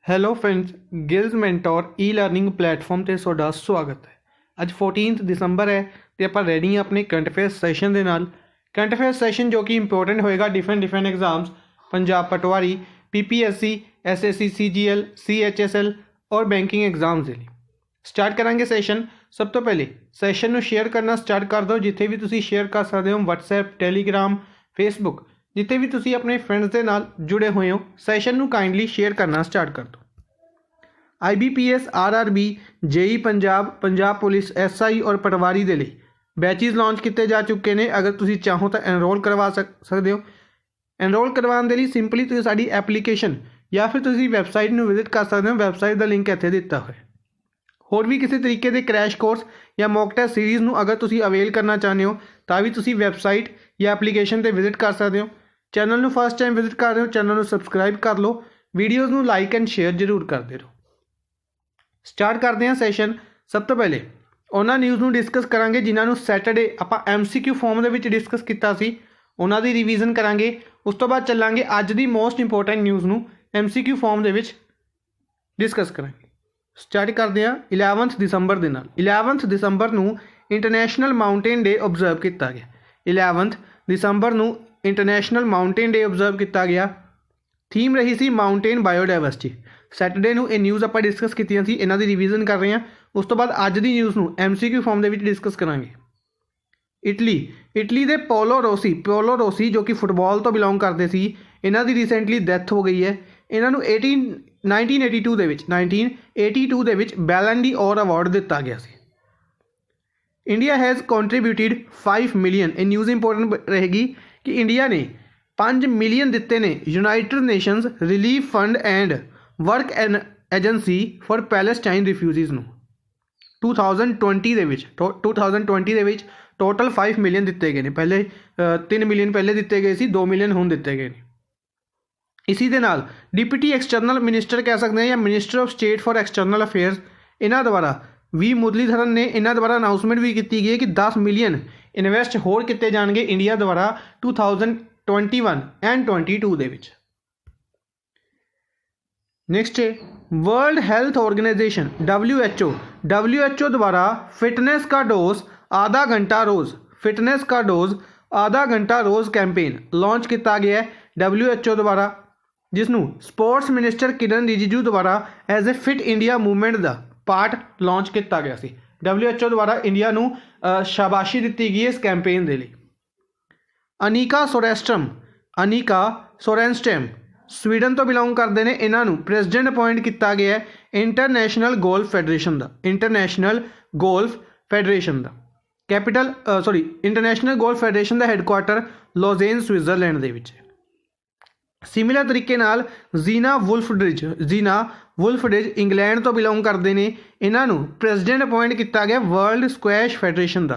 Hello friends, ਗਿਲਜ਼ mentor ਈ learning platform ਤੇ ਤੁਹਾਡਾ ਸਵਾਗਤ ਹੈ। ਅੱਜ 14 ਦਸੰਬਰ ਹੈ ਤੇ ਆਪਾਂ ਰੈਡੀ ਹਾਂ ਆਪਣੇ ਕਰੰਟ ਅਫੇਅਰਸ ਸੈਸ਼ਨ ਦੇ ਨਾਲ। ਕਰੰਟ ਅਫੇਅਰਸ ਸੈਸ਼ਨ ਜੋ ਕਿ ਇੰਪੋਰਟੈਂਟ ਹੋਏਗਾ ਡਿਫਰੈਂਟ ਐਗਜ਼ਾਮਸ, ਪੰਜਾਬ ਪਟਵਾਰੀ, ਪੀਪੀਐਸਸੀ, ਐਸਐਸਸੀ, ਸੀਜੀਐਲ, ਸੀਐਚਐਸਐਲ ਔਰ ਬੈਂਕਿੰਗ ਐਗਜ਼ਾਮਸ ਦੇ ਲਈ। ਸਟਾਰਟ ਕਰਾਂਗੇ ਸੈਸ਼ਨ। ਸਭ ਤੋਂ ਪਹਿਲੇ ਸੈਸ਼ਨ ਨੂੰ ਸ਼ੇਅਰ ਕਰਨਾ ਸਟਾਰਟ ਕਰ ਦਿਓ। ਜਿੱਥੇ ਵੀ ਤੁਸੀਂ ਸ਼ੇਅਰ ਕਰ ਸਕਦੇ ਹੋ, ਵਟਸਐਪ, ਟੈਲੀਗ੍ਰਾਮ, ਫੇਸਬੁੱਕ, ਜਿੱਥੇ ਵੀ ਤੁਸੀਂ ਆਪਣੇ ਫਰੈਂਡਸ ਦੇ ਨਾਲ ਜੁੜੇ ਹੋਏ ਹੋ, ਸੈਸ਼ਨ ਨੂੰ ਕਾਈਂਡਲੀ ਸ਼ੇਅਰ ਕਰਨਾ ਸਟਾਰਟ ਕਰ ਦਿਓ। IBPS, RRB, JEE Punjab, Punjab police, SI ਔਰ ਪਟਵਾਰੀ ਦੇ ਲਈ ਬੈਚਿਸ ਲਾਂਚ ਕੀਤੇ ਜਾ ਚੁੱਕੇ ਨੇ। ਅਗਰ ਤੁਸੀਂ ਚਾਹੋ ਤਾਂ ਐਨਰੋਲ ਕਰਵਾ ਸਕਦੇ ਹੋ। ਐਨਰੋਲ ਕਰਵਾਉਣ ਦੇ ਲਈ ਸਿੰਪਲੀ ਤੁਸੀਂ ਸਾਡੀ ਐਪਲੀਕੇਸ਼ਨ ਜਾਂ ਫਿਰ ਤੁਸੀਂ ਵੈਬਸਾਈਟ ਨੂੰ ਵਿਜ਼ਿਟ ਕਰ ਸਕਦੇ ਹੋ। ਵੈਬਸਾਈਟ ਦਾ ਲਿੰਕ ਇੱਥੇ ਦਿੱਤਾ ਹੋਇਆ। ਹੋਰ ਵੀ ਕਿਸੇ ਤਰੀਕੇ ਦੇ ਕ੍ਰੈਸ਼ ਕੋਰਸ ਜਾਂ ਮੌਕ ਟੈਸਟ ਸੀਰੀਜ਼ ਨੂੰ ਅਗਰ ਤੁਸੀਂ ਅਵੇਲ ਕਰਨਾ ਚਾਹੁੰਦੇ ਹੋ ਤਾਂ ਵੀ ਤੁਸੀਂ ਵੈਬਸਾਈਟ ਜਾਂ ਐਪਲੀਕੇਸ਼ਨ 'ਤੇ ਵਿਜ਼ਿਟ ਕਰ ਸਕਦੇ ਹੋ। ਚੈਨਲ ਨੂੰ ਫਸਟ ਟਾਈਮ ਵਿਜ਼ਿਟ ਕਰ ਰਹੇ ਹੋ, ਚੈਨਲ ਨੂੰ ਸਬਸਕ੍ਰਾਈਬ ਕਰ ਲਓ। ਵੀਡੀਓਜ਼ ਨੂੰ ਲਾਈਕ ਐਂਡ ਸ਼ੇਅਰ ਜ਼ਰੂਰ ਕਰਦੇ ਰਹੋ। ਸਟਾਰਟ ਕਰਦੇ ਹਾਂ ਸੈਸ਼ਨ। ਸਭ ਤੋਂ ਪਹਿਲੇ ਉਹਨਾਂ ਨਿਊਜ਼ ਨੂੰ ਡਿਸਕਸ ਕਰਾਂਗੇ ਜਿਨ੍ਹਾਂ ਨੂੰ ਸੈਟਰਡੇ ਆਪਾਂ MCQ ਫਾਰਮ ਦੇ ਵਿੱਚ ਡਿਸਕਸ ਕੀਤਾ ਸੀ। ਉਹਨਾਂ ਦੀ ਰਿਵੀਜ਼ਨ ਕਰਾਂਗੇ। ਉਸ ਤੋਂ ਬਾਅਦ ਚੱਲਾਂਗੇ ਅੱਜ ਦੀ ਮੋਸਟ ਇੰਪੋਰਟੈਂਟ ਨਿਊਜ਼ ਨੂੰ MCQ ਫਾਰਮ ਦੇ ਵਿੱਚ ਡਿਸਕਸ ਕਰਾਂਗੇ। ਸਟਾਰਟ ਕਰਦੇ ਹਾਂ 11 ਦਸੰਬਰ ਦੇ ਨਾਲ। 11 ਦਸੰਬਰ ਨੂੰ ਇੰਟਰਨੈਸ਼ਨਲ ਮਾਊਂਟੇਨ ਡੇ ਓਬਜ਼ਰਵ ਕੀਤਾ ਗਿਆ। 11 ਦਸੰਬਰ ਨੂੰ ਇੰਟਰਨੈਸ਼ਨਲ ਮਾਊਂਟੇਨ ਡੇ ਓਬਜ਼ਰਵ ਕੀਤਾ ਗਿਆ। ਥੀਮ ਰਹੀ ਸੀ ਮਾਊਂਟੇਨ ਬਾਇਓਡਾਇਵਰਸਿਟੀ। ਸੈਟਰਡੇ ਨੂੰ ਇਹ ਨਿਊਜ਼ ਆਪਾਂ ਡਿਸਕਸ ਕੀਤੀਆਂ ਸੀ, ਇਹਨਾਂ ਦੀ ਰਿਵੀਜ਼ਨ ਕਰ ਰਹੇ ਹਾਂ। ਉਸ ਤੋਂ ਬਾਅਦ ਅੱਜ ਦੀ ਨਿਊਜ਼ ਨੂੰ MCQ ਫਾਰਮ ਦੇ ਵਿੱਚ ਡਿਸਕਸ ਕਰਾਂਗੇ। ਇਟਲੀ ਦੇ ਪੋਲੋ ਰੋਸੀ ਜੋ ਕਿ ਫੁੱਟਬਾਲ ਤੋਂ ਬਿਲੋਂਗ ਕਰਦੇ ਸੀ, ਇਹਨਾਂ ਦੀ ਰੀਸੈਂਟਲੀ ਡੈਥ ਹੋ ਗਈ ਹੈ। ਇਹਨਾਂ ਨੂੰ 1982 ਦੇ ਵਿੱਚ ਬੈਲਨ ਡੀ ਔਰ ਅਵਾਰਡ ਦਿੱਤਾ ਗਿਆ ਸੀ। India has contributed 5 million. ਇਹ ਨਿਊਜ਼ ਇੰਪੋਰਟੈਂਟ ਰਹੇਗੀ ਕਿ ਇੰਡੀਆ ਨੇ 5 ਮਿਲੀਅਨ ਦਿੱਤੇ ਨੇ United Nations relief fund and work agency for Palestine refugees ਨੂੰ 2020 ਦੇ ਵਿੱਚ। 2020 ਦੇ ਵਿੱਚ ਟੋਟਲ 5 ਮਿਲੀਅਨ ਦਿੱਤੇ ਗਏ ਨੇ। ਪਹਿਲੇ 3 ਮਿਲੀਅਨ ਪਹਿਲੇ ਦਿੱਤੇ ਗਏ ਸੀ, 2 ਮਿਲੀਅਨ ਹੁਣ ਦਿੱਤੇ ਗਏ ਨੇ। ਇਸੀ ਦੇ ਨਾਲ ਡਿਪਟੀ ਐਕਸਟਰਨਲ ਮਿਨਿਸਟਰ ਕਹਿ ਸਕਦੇ ਹਾਂ ਜਾਂ minister of state for external affairs, ਇਹਨਾਂ ਦੁਆਰਾ ਵੀ ਮੁਰਲੀਧਰਨ ਨੇ ਇਹਨਾਂ ਦੁਆਰਾ ਅਨਾਊਂਸਮੈਂਟ ਵੀ ਕੀਤੀ ਗਈ ਹੈ ਕਿ 10 ਮਿਲੀਅਨ ਇਨਵੈਸਟ ਹੋਰ ਕੀਤੇ ਜਾਣਗੇ ਇੰਡੀਆ ਦੁਆਰਾ 2021 ਐਂਡ 22 ਦੇ ਵਿੱਚ। ਨੈਕਸਟ ਹੈ वर्ल्ड हेल्थ ऑर्गेनाइजेशन WHO द्वारा फिटनेस का डोज आधा घंटा रोज कैंपेन लॉन्च किया गया है WHO द्वारा, जिसनों स्पोर्ट्स मिनिस्टर किरण रिजिजू द्वारा as a fit India movement का पार्ट लॉन्च किया गया सी। WHO द्वारा इंडिया नूं शाबाशी दी गई इस कैंपेन के लिए। अनिका सोरेनस्टेम स्वीडन तो बिलोंग करते हैं। इन्हों प्रेजिडेंट अपॉइंट किया गया है इंटरनेशनल गोल्फ फेडरेशन का। इंटरनेशनल गोल्फ फेडरेशन का हैडकुआटर लॉजेन स्विट्जरलैंड के विच। सिमिलर तरीके नाल जीना वुल्फड्रिज इंग्लैंड तो बिलोंग करते हैं। इन्हों प्रेजिडेंट अपॉइंट किया गया वर्ल्ड स्क्वैश फेडरेशन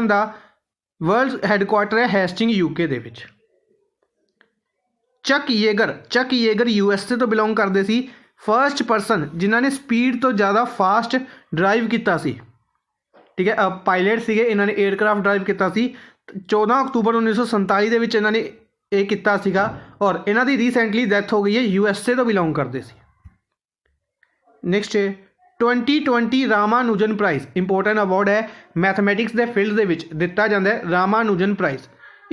का। वर्ल्ड हैडकुआटर है हेस्टिंग UK के विच। चक येगर USA तो बिलोंग करते सी। फर्स्ट परसन जिन्होंने स्पीड तो ज़्यादा फास्ट ड्राइव किया सी, ठीक है, पायलट सीगे। इन्होंने एयरक्राफ्ट ड्राइव किया सी। 14 अक्तूबर 1947 के इन्होंने ये किया सीगा और इन्हों की रीसेंटली डेथ हो गई है। USA तो बिलोंग करते सी। नैक्सट है 2020 रामानुजन प्राइज़। इंपोर्टेंट अवार्ड है मैथमैटिक्स के फील्ड के विच दिता जाता है रामानुजन प्राइज़।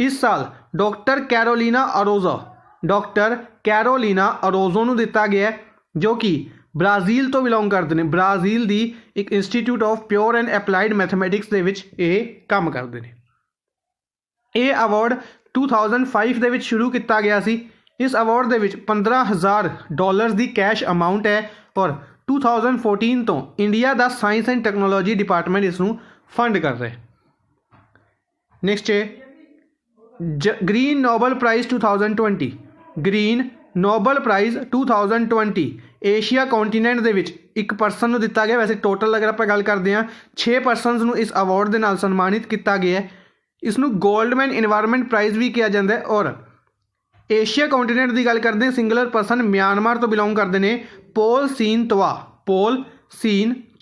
इस साल डॉक्टर कैरोलिना अरोजो नूं दिता गया है, जो कि ब्राज़ील तो बिलोंग करते हैं। ब्राज़ील की एक institute of pure and applied mathematics के विच ये काम करते हैं। ये अवार्ड 2005 के शुरू किया गया सी। इस अवार्ड के $15,000 की कैश अमाउंट है और 2014 तो इंडिया का साइंस एंड टैक्नोलॉजी डिपार्टमेंट इसनूं फंड कर रहा है। नैक्सट है green Nobel prize 2020। Green Nobel prize 2020 Asia continent के विच एक परसन नूं दिता गया। वैसे टोटल अगर आप गल करते हैं 6 परसनस नूं इस अवार्ड के नाल सन्मानित किया गया है। इसनूं गोल्डमैन इन्वायरमेंट प्राइज़ भी कहा जाता है। और एशिया कॉन्टीनेंट की गल करते हैं सिंगुलर परसन म्यांमार तो बिलोंग करते हैं पोल सीन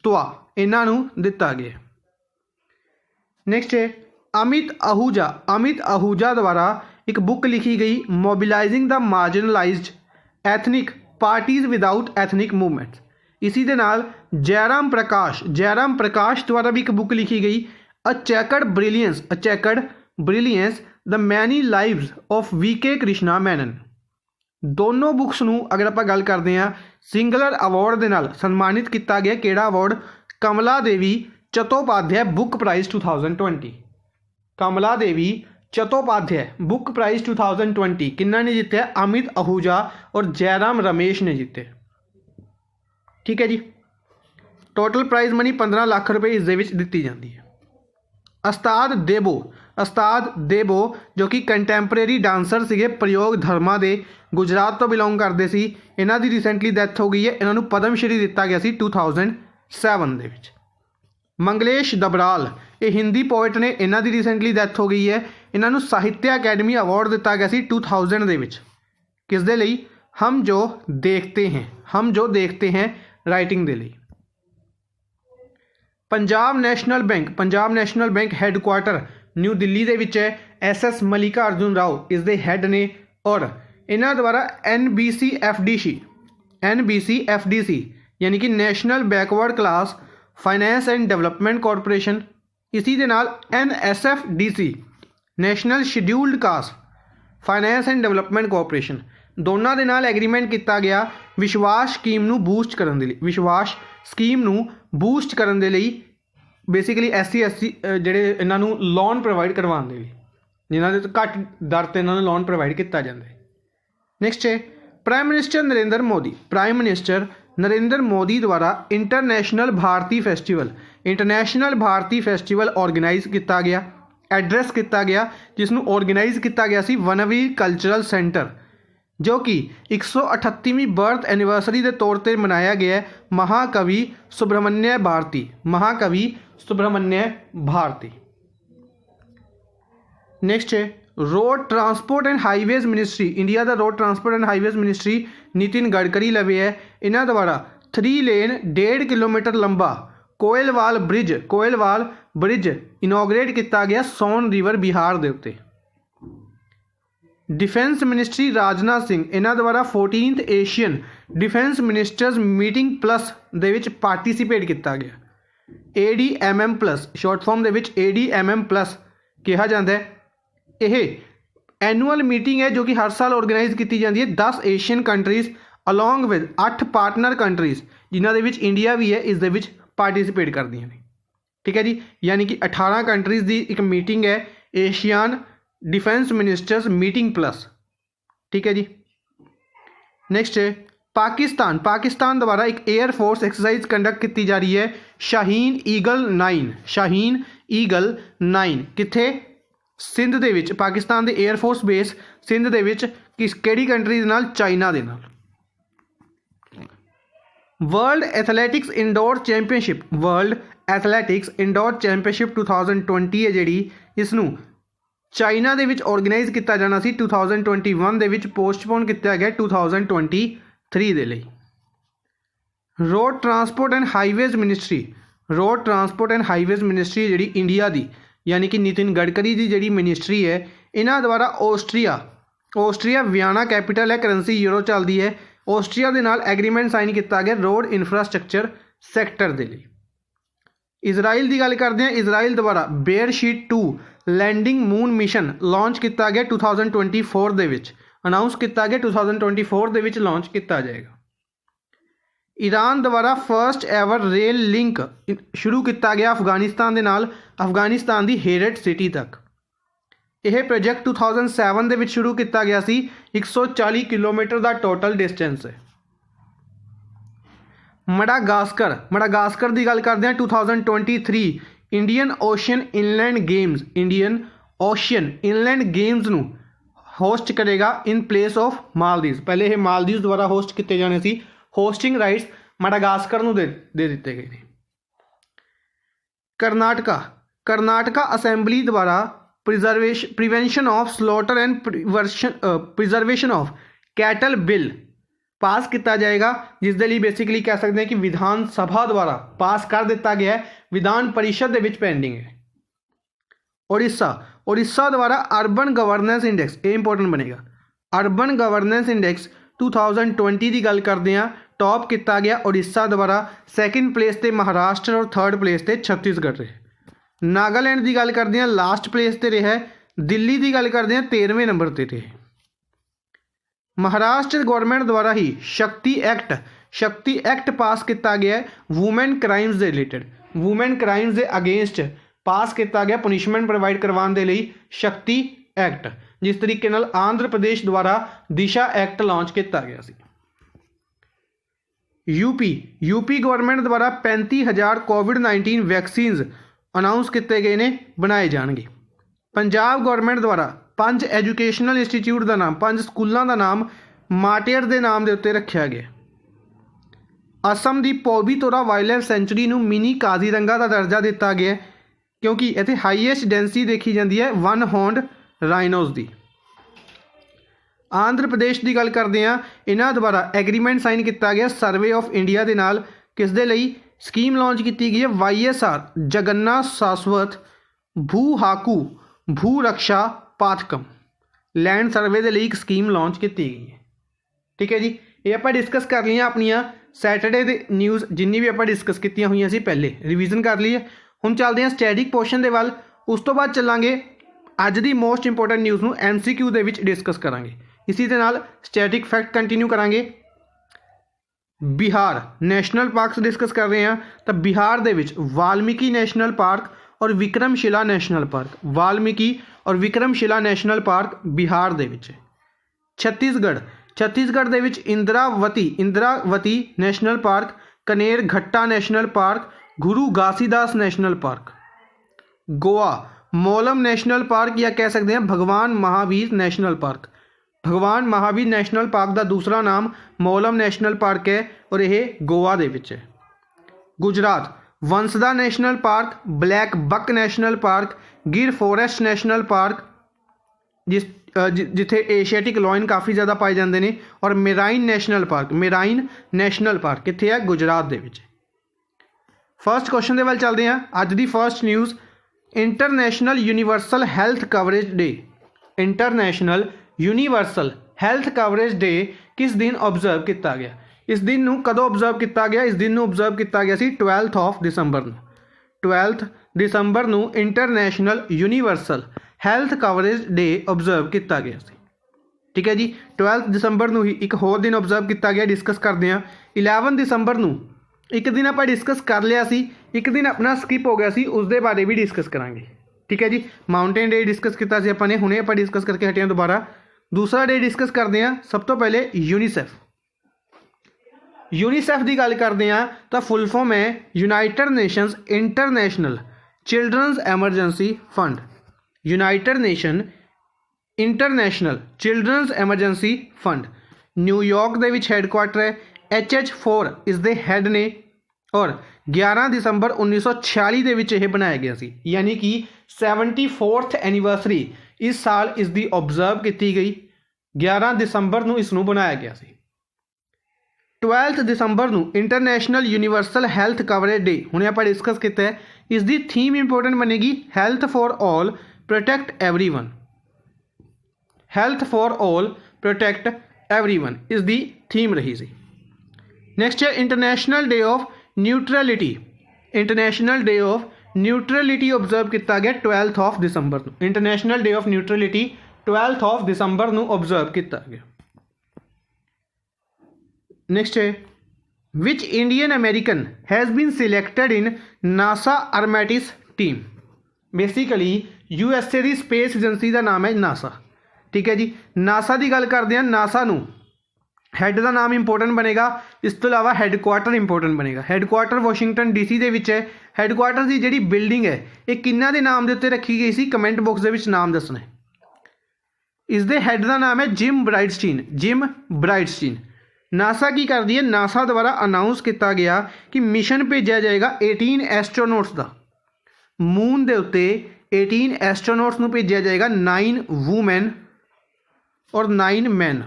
त्वा इन्हां नूं दिता गया। नैक्सट है अमित आहूजा द्वारा एक बुक लिखी गई mobilising the marginalised ethnic parties without ethnic movements. इसी दे नाल जयराम प्रकाश द्वारा भी एक बुक लिखी गई a checkered brilliance the many lives of V K Krishna Menon. दोनों बुक्स नूं अगर आप गल करते हैं सिंगलर अवार्ड दे नाल सन्मानित किया गया। किहड़ा अवार्ड? कमला देवी चट्टोपाध्याय बुक प्राइज़ 2020। कमला देवी चट्टोपाध्याय बुक प्राइज़ 2020 किन्ना ने जितया? अमित आहूजा और जयराम रमेश ने जिते। ठीक है जी। टोटल प्राइज़ मनी 15 लाख रुपए इस दे विच दित्ती जाती है। उस्ताद देबो जो कि कंटैंपरेरी डांसर सीगे प्रयोग धर्मा दे, गुजरात तो बिलोंग करते सी। इन्हां दी रिसेंटली डेथ हो गई है। इन्हां नूं पद्म श्री दिता गया सी 2007 दे विच। मंगलेश दबराल ये हिंदी पोइट ने, इन्हां दी रिसेंटली डेथ हो गई है। इन्हां नूं साहित्य अकैडमी अवार्ड दिता गया सी 2000 दे विच। किस दे लई? हम जो देखते हैं राइटिंग दे लई। Punjab national bank headquarter new Delhi दे विच है। SS मल्लिका अर्जुन राव इस दे हैड ने और इन्हां द्वारा NBCFDC यानी कि national backward class finance and development corporation, इसी दे नाल NSFDC national scheduled caste finance and development corporation, दोनों के नाल एग्रीमेंट किया गया विश्वास स्कीम नूं बूस्ट करने के लिए। विश्वास स्कीम नूं बूस्ट करने के लिए बेसिकली SC ਜਿਹੜੇ ਇਹਨਾਂ ਨੂੰ लोन प्रोवाइड करवाने के लिए, जिन्हों के घट दर ते इन्हां नूं लोन प्रोवाइड किया जाता है। नैक्सट है प्राइम मिनिस्टर नरेंद्र मोदी द्वारा इंटरनेशनल भारती फेस्टिवल ऑर्गेनाइज किया गया, एड्रैस किया गया, जिसनूं ऑर्गेनाइज किया गया सी वनवीर कल्चरल सेंटर, जो कि 138वीं बर्थ एनिवर्सरी के तौर पर मनाया गया है। महाकवि सुब्रमण्य भारती। नेक्स्ट है road transport and highways ministry. India का road transport and highways ministry Nitin Gadkari लवे है। इन्हां द्वारा 3 लेन 1.5 किलोमीटर लंबा कोयलवाल ब्रिज इनोग्रेट किया गया सोन रिवर बिहार के उत्ते। डिफेंस मिनिस्ट्री राजनाथ सिंह इन्हां द्वारा 14th Asian defence ministers meeting plus दे विच पार्टिसिपेट किया गया। ADMM प्लस शॉर्ट फॉर्म दे विच ADMM प्लस कहा जाता है। यह एनुअल मीटिंग है जो कि हर साल ऑर्गेनाइज की जाती है 10 Asian countries along with 8 partner countries जिन्हों के इंडिया भी है इस दे विच पार्टिसिपेट करती हैं। ठीक है जी, यानी कि 18 कंट्रीज की एक मीटिंग है Asian defence ministers meeting plus. ठीक है जी। नेक्स्ट है पाकिस्तान द्वारा एक एयरफोर्स एक्सरसाइज कंडक्ट की जा रही है शाहीन ईगल 9 कित्थे? सिंध दे विच, पाकिस्तान के एयरफोर्स बेस सिंध दे विच किहड़ी कंट्री दे नाल? चाइना दे नाल। वर्ल्ड एथलैटिक्स इंडोर चैंपीयनशिप 2020 है जिहड़ी इसनूं चाइना दे विच ऑर्गेनाइज किया जाना सी 2021 दे विच पोस्टपोन किया गया 2023 दे लई। Road transport and highways ministry जिहड़ी इंडिया दी यानी कि नितिन गडकरी की जिहड़ी मिनिस्ट्री है, इन्हां द्वारा ऑस्ट्रिया वियना कैपिटल है, करेंसी यूरो चलती है। ऑस्ट्रिया के नाल एग्रीमेंट साइन किया गया रोड इंफ्रास्ट्रक्चर सैक्टर के लिए। इजराइल की गल करते हैं। इजराइल द्वारा बेयरशीट 2 लैंडिंग मून मिशन लॉन्च किया गया 2024 दे विच, अनाउंस किया गया 2024 दे विच लॉन्च किया जाएगा। ईरान द्वारा फर्स्ट एवर रेल लिंक शुरू किया गया अफगानिस्तान के नाल, अफगानिस्तान की हेरेट सिटी तक। यह प्रोजेक्ट 2007 दे विच शुरू किया गया सी। 140 किलोमीटर का टोटल डिस्टेंस है। मडागास्कर की गल करते हैं। 2023 इंडियन ओशियन इनलैंड गेम्स नूं होस्ट करेगा इन प्लेस ऑफ मालदीव्स। पहले ये मालदीव्स द्वारा होस्ट किए जाने सी, होस्टिंग राइट्स मडागास्कर नूं दे दिते गए थे। कर्नाटका असैंबली द्वारा prevention of slaughter and preservation of cattle bill pass किया जाएगा, जिसके लिए बेसिकली कह सकते हैं कि विधान सभा द्वारा पास कर दिता गया है, विधान परिषद के विच पेंडिंग है। उड़ीसा द्वारा अर्बन गवर्नेंस इंडेक्स, ये इंपोर्टेंट बनेगा, अर्बन गवर्नेंस इंडेक्स 2020 की गल करते हैं टॉप किया गया उड़ीसा द्वारा, सैकेंड प्लेस ते महाराष्ट्र और थर्ड प्लेस ते छत्तीसगढ़ रहे। नागालैंड की गल करते हैं लास्ट प्लेस ते रहा है। दिल्ली की गल करते हैं 13वें नंबर ते रहे। महाराष्ट्र गवर्नमेंट द्वारा ही शक्ति एक्ट पास किया गया है वूमेन क्राइम्स के रिलेटेड, वूमेन क्राइम्स के अगेंस्ट पास किया गया पनिशमेंट प्रोवाइड करवाने के लिए शक्ति एक्ट। जिस तरीके नाल आंध्र प्रदेश द्वारा दिशा एक्ट लॉन्च किया गया सी। यूपी गवर्नमेंट द्वारा 35,000 कोविड-19 वैक्सीन्स अनाउंस किए गए ने, बनाए जाएंगे। पंजाब गवर्नमेंट द्वारा 5 एजुकेशनल इंस्टीट्यूट का नाम, 5 स्कूलों का नाम माटेर के नाम के उत्ते रखा गया। असम की पौबीतोरा वाइल्ड लाइफ सेंचुरी नूं मिनी काजीरंगा का दर्जा दिता गया क्योंकि इत्थे हाईएस्ट डेंसिटी देखी जाती है 1 हॉर्नड राइनोज की। आंध्र प्रदेश की गल करते हैं, इन्हों द्वारा एग्रीमेंट साइन किया गया सर्वे ऑफ इंडिया के नाल, किस दे लई स्कीम लॉन्च की गई है YSR जगन्नाथ शाश्वत भू हाकू भू रक्षा पाथकम लैंड सर्वे के लिए एक स्कीम लॉन्च की गई है। ठीक है जी, ये आप डिस्कस कर लिया अपनिया सैटरडे दे न्यूज़ जिन्नी भी आप डिस्कस की हुई सी, पहले रिवीजन कर लीए। हम चलते हैं स्टैटिक पोर्शन के वाल, उस तो बाद चलांगे अज की मोस्ट इंपोर्टेंट न्यूज़ नूं MCQ दे विच डिस्कस करांगे। इसी दे नाल स्टैटिक फैक्ट कंटिन्यू करांगे। बिहार नैशनल पार्क्स डिस्कस कर रहे हैं, तो बिहार दे विच वाल्मीकि नैशनल पार्क और विक्रमशिला नैशनल पार्क, वाल्मीकि और विक्रमशिला नैशनल पार्क बिहार दे विच। छत्तीसगढ़ दे विच इंद्रावती नैशनल पार्क, कनेर घट्टा नैशनल पार्क, गुरु Ghasidas national park. Goa Mollem national park या कह सकते हैं भगवान महावीर नैशनल पार्क। भगवान महावीर नैशनल पार्क का दूसरा नाम मोलम नैशनल पार्क है और यह गोवा दे विच है। Gujarat Vansda national park, blackbuck national park, Gir forest national park जिथे एशियाटिक लॉयन काफ़ी ज़्यादा पाए जाते हैं, और मेराइन नैशनल पार्क कितने है गुजरात दे विच। फर्स्ट क्वेश्चन के वाल चलते हैं। अज की first news international universal health coverage day. International universal health coverage day किस दिन ऑब्जर्व किया गया? इस दिन नूं कदों ऑब्जर्व किया गया? इस दिन नूं ऑब्जर्व किया गया सी 12 दिसंबर नूं। 12 दिसंबर नूं international universal health coverage day observe किया गया सी। ठीक है जी, 12 दिसंबर नूं ही एक होर दिन ऑब्जर्व किया गया, डिस्कस करते हैं। 11 दिसंबर नूं एक दिन आप डिस्कस कर लिया सी, एक दिन अपना स्किप हो गया सी, उसके बारे भी डिस्कस करांगे। ठीक है जी, माउंटेन डे डिस्कस किया सी अपने, हुणे आप डिस्कस करके हटे हैं दोबारा। दूसरा डे डिस्कस करते हैं। सब तो पहले यूनीसेफ की गल करते हैं तो फुल फॉर्म है United Nations international children's emergency fund. United Nation international children's emergency fund New York दे विच हैडक्वार्टर है। HH4 इस दे हैड ने और 11 दिसंबर 1946 दे विच यह बनाया गया सी, यानी कि 74th एनीवर्सरी इस साल इसकी ऑब्जर्व की गई। 11 दिसंबर नूं इसनूं बनाया गया सी। 12 दिसंबर नूं international universal health coverage day हुणे आपां डिस्कस किया है। इसकी थीम इंपोर्टेंट बनेगी health for all protect everyone. Health for all protect everyone इसकी थीम रही सी। नेक्स्ट है international day of neutrality. International day of neutrality observe किया गया 12 दिसंबर नूं। इंटरनेशनल डे ऑफ न्यूट्रलिटी 12 दिसंबर नूं ऑब्जर्व किया गया। नेक्स्ट है which Indian American has been selected in NASA Artemis team. Basically USA की स्पेस एजेंसी का नाम है नासा। ठीक है जी, नासा की गल करते हैं। नासा नूं हैड का नाम इंपोर्टेंट बनेगा, इस तो इलावा हैडक्वार्टर इंपोर्टेंट बनेगा। हैडक्वार्टर वाशिंगटन DC दे विच है। हैडक्वार्टर की जिहड़ी बिल्डिंग है ये किन्ना दे नाम दे उत्ते रखी गई सी, कमेंट बॉक्स दे विच नाम दसना है। इस दे हैड का नाम है जिम ब्राइटस्टीन। नासा की कर दी है, नासा द्वारा अनाउंस किया गया कि मिशन भेजा जाएगा 18 एस्ट्रोनॉट्स का मून के उत्ते। 18 एस्ट्रोनॉट्स नूं भेजा जाएगा, 9 वूमेन और 9 मैन।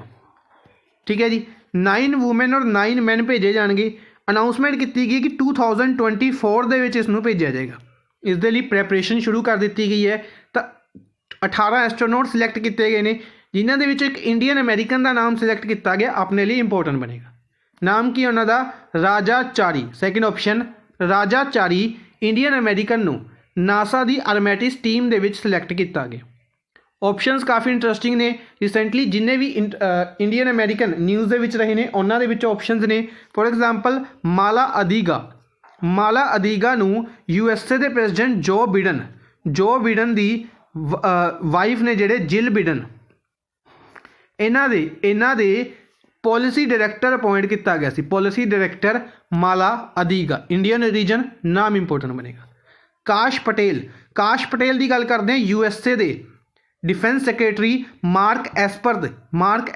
ठीक है जी, 9 वूमेन और 9 मैन भेजे जाएंगे। अनाउंसमेंट की गई कि 2024 दे विच इसनूं भेजा जाएगा। इस दे लई प्रैपरेशन शुरू कर दी गई है। तो 18 एस्ट्रोनॉट सिलेक्ट किए गए हैं। जिन्हां दे विच एक इंडियन अमेरिकन का नाम सिलेक्ट किया गया अपने लिए इंपोर्टेंट बनेगा। नाम की उन्हों का राजा चारी। सैकेंड ऑप्शन राजा चारी इंडियन अमेरिकन नूं नासा की आर्मैटिस टीम के सिलेक्ट किया गया। ऑप्शनस काफ़ी इंटरस्टिंग ने। रिसेंटली जिन्हें भी इंडियन अमेरिकन न्यूज़ के रहे हैं उन्होंने ऑप्शनस ने। फॉर एग्जाम्पल माला अदीगा नूं USA के प्रेजिडेंट जो बिडन की वाइफ ने जिहड़े जिल बिडन इन्हां दे पॉलिसी डायरैक्टर अपॉइंट किया गया सी। पॉलिसी डायरैक्टर माला अदीगा, इंडियन ओरिजन, नाम इंपोर्टेंट बनेगा। काश पटेल की गल करते हैं USA के डिफेंस सैक्रटरी मार्क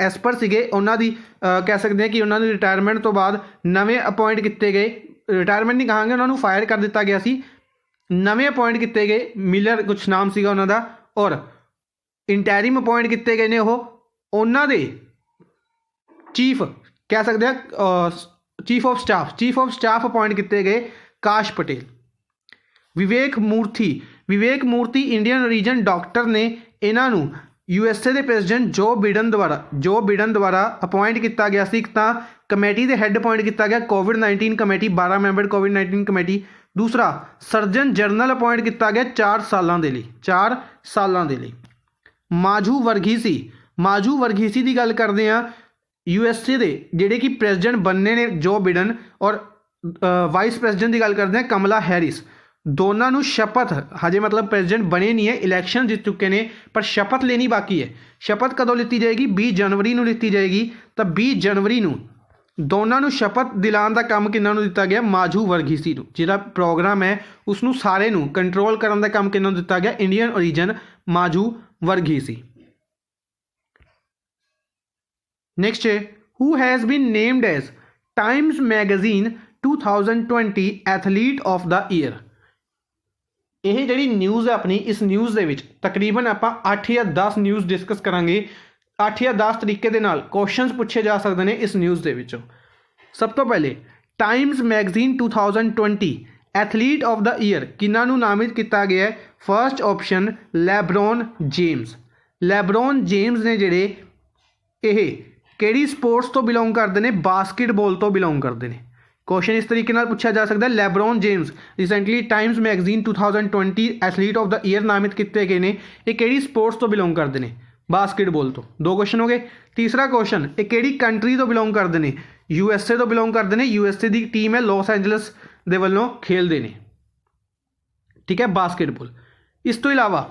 एस्पर सीगे। उन्हां दी कह सकते हैं कि उन्होंने रिटायरमेंट तो बाद नवे अपॉइंट किए गए, रिटायरमेंट नहीं कहांगे, उन्होंने फायर कर दिता गया सी, नवे अपॉइंट किए गए, मिलर कुछ नाम सीगा उन्हां दा, और इंटैरिम अपॉइंट किए गए ने उन्हां दे चीफ कह सकते हैं चीफ ऑफ स्टाफ अपॉइंट किए गए काश पटेल। विवेक मूर्ति इंडियन ओरिजन डॉक्टर ने इन्हों USA के प्रेजिडेंट जो बिडन द्वारा अपॉइंट किया गया सी। तो कमेटी के हैड अपॉइंट किया गया कोविड-19 कमेटी, 12 मैंबर कोविड-19 कमेटी। दूसरा सर्जन जनरल अपॉइंट किया गया 4 सालों के लिए। माजू वर्गीसी की गल करते हैं USA के जिहड़े कि प्रेजिडेंट बनने ने जो बिडन, और वाइस प्रेजिडेंट की गल करते हैं कमला हैरिस। दोनों नूं शपथ हजे मतलब प्रेजिडेंट बने नहीं है, इलैक्शन जीत चुके हैं पर शपथ लेनी बाकी है। शपथ कदों लीती जाएगी? 20 जनवरी नूं लीती जाएगी। तो 20 जनवरी नूं दोनों नूं शपथ दिलाने का काम किन्हां नूं दिता गया? माजू वर्गीसी नूं। जिहड़ा प्रोग्राम है उसनूं सारे नूं कंट्रोल करने का काम किन्हां नूं दिता गया? Indian origin Maju Varghese. Next है who has been named as Times magazine 2020 athlete of the year. यह जी न्यूज़ है अपनी, इस न्यूज़ के तकरीबन आप 8 या 10 न्यूज़ डिस्कस करांगे। 8 या 10 तरीके दे नाल क्वेश्चंस पूछे जा सकते हैं इस न्यूज़ के विचों। सब तो पहले Times magazine 2020 athlete of the year किन्हां नूं नामित किया गया है? फर्स्ट ऑप्शन लेब्रॉन जेम्स ने जिहड़े ये किहड़ी स्पोर्ट्स तो बिलोंग करते हैं? बास्केटबॉल तो बिलोंग करते हैं। क्वेश्चन इस तरीके नाल पूछा जा सकता है। LeBron James recently times magazine 2020 athlete of the year नामित किए गए हैं। ये किहड़ी स्पोर्ट्स तो बिलोंग करते हैं? बास्केटबॉल तो। 2 क्वेश्चन हो गए। तीसरा क्वेश्चन ये किहड़ी कंट्री तो बिलोंग करते हैं? USA तो बिलोंग करते हैं। USA की टीम है लॉस एंजलस दे वल्लों खेलते हैं, ठीक है, बास्केटबॉल। इस तो इलावा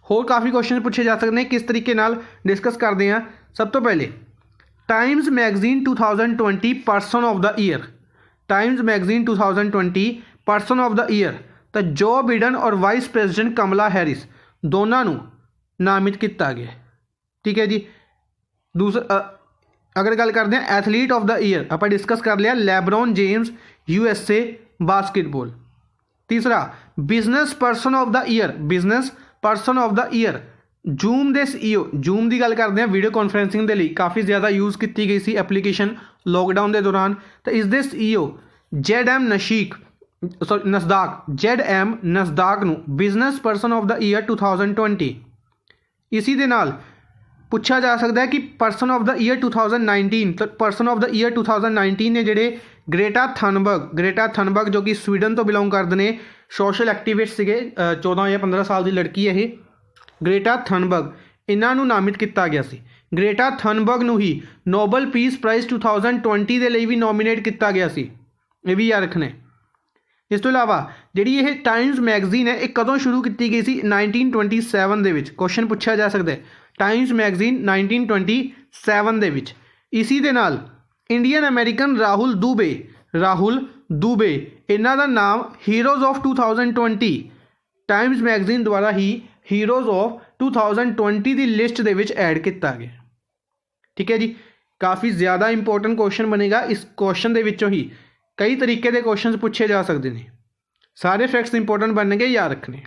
होर काफ़ी क्वेश्चन पूछे जा सकते हैं, किस तरीके नाल डिस्कस करते हैं। सब तो पहले Times magazine 2020 person of the year, times magazine 2020 person of the year, तो जो बिडन और वाइस प्रेजिडेंट कमला हैरिस दोनों नूं नामित किया गया, ठीक है जी। दूसरा अगर गल करते हैं एथलीट ऑफ द ईयर, आप डिस्कस कर लिया लेब्रॉन जेम्स USA बास्केटबॉल। तीसरा business person of the year zoom के CEO, जूम की गल करते हैं वीडियो कॉन्फ्रेंसिंग के लिए काफ़ी ज़्यादा यूज़ की गई सी एप्लीकेशन लॉकडाउन के दौरान। तो इसके CEO ZM नसदाक नूं business person of the year 2020। इसी दे नाल पूछा जा सकता है कि पर्सन ऑफ द ईयर 2019, तो पर्सन ऑफ द ईयर 2019 ने जिहड़े ग्रेटा थनबर्ग जो कि स्वीडन तो बिलोंग करते हैं, सोशल एक्टिविस्ट सीगे, 14 या 15 साल की लड़की है ये ग्रेटा थनबर्ग, इन्हां नूं नामित किया गया सी। ग्रेटा थनबर्ग नूं ही नोबल पीस प्राइज़ 2020 के लिए भी नॉमिनेट किया गया सी, ये भी याद रखना है। इस तो इलावा जिहड़ी ये टाइम्स मैगजीन है एक कदों शुरू की गई सी? 1927 दे विच। क्वेश्चन पूछा जा सकता है टाइम्स मैगजीन 1927 दे विच। इसी दे नाल इंडियन अमेरिकन राहुल दुबे इन्हां दा नाम हीरोज़ ऑफ 2020 टाइम्स मैगजीन द्वारा ही हीरोज़ ऑफ 2020 की लिस्ट दे विच ऐड किया गया, ठीक है जी। काफ़ी ज़्यादा इंपोर्टेंट क्वेश्चन बनेगा। इस क्वेश्चन के विचों ही कई तरीके के क्वेश्चन पूछे जा सकते हैं, सारे फैक्ट्स इंपोर्टेंट बनने याद रखने।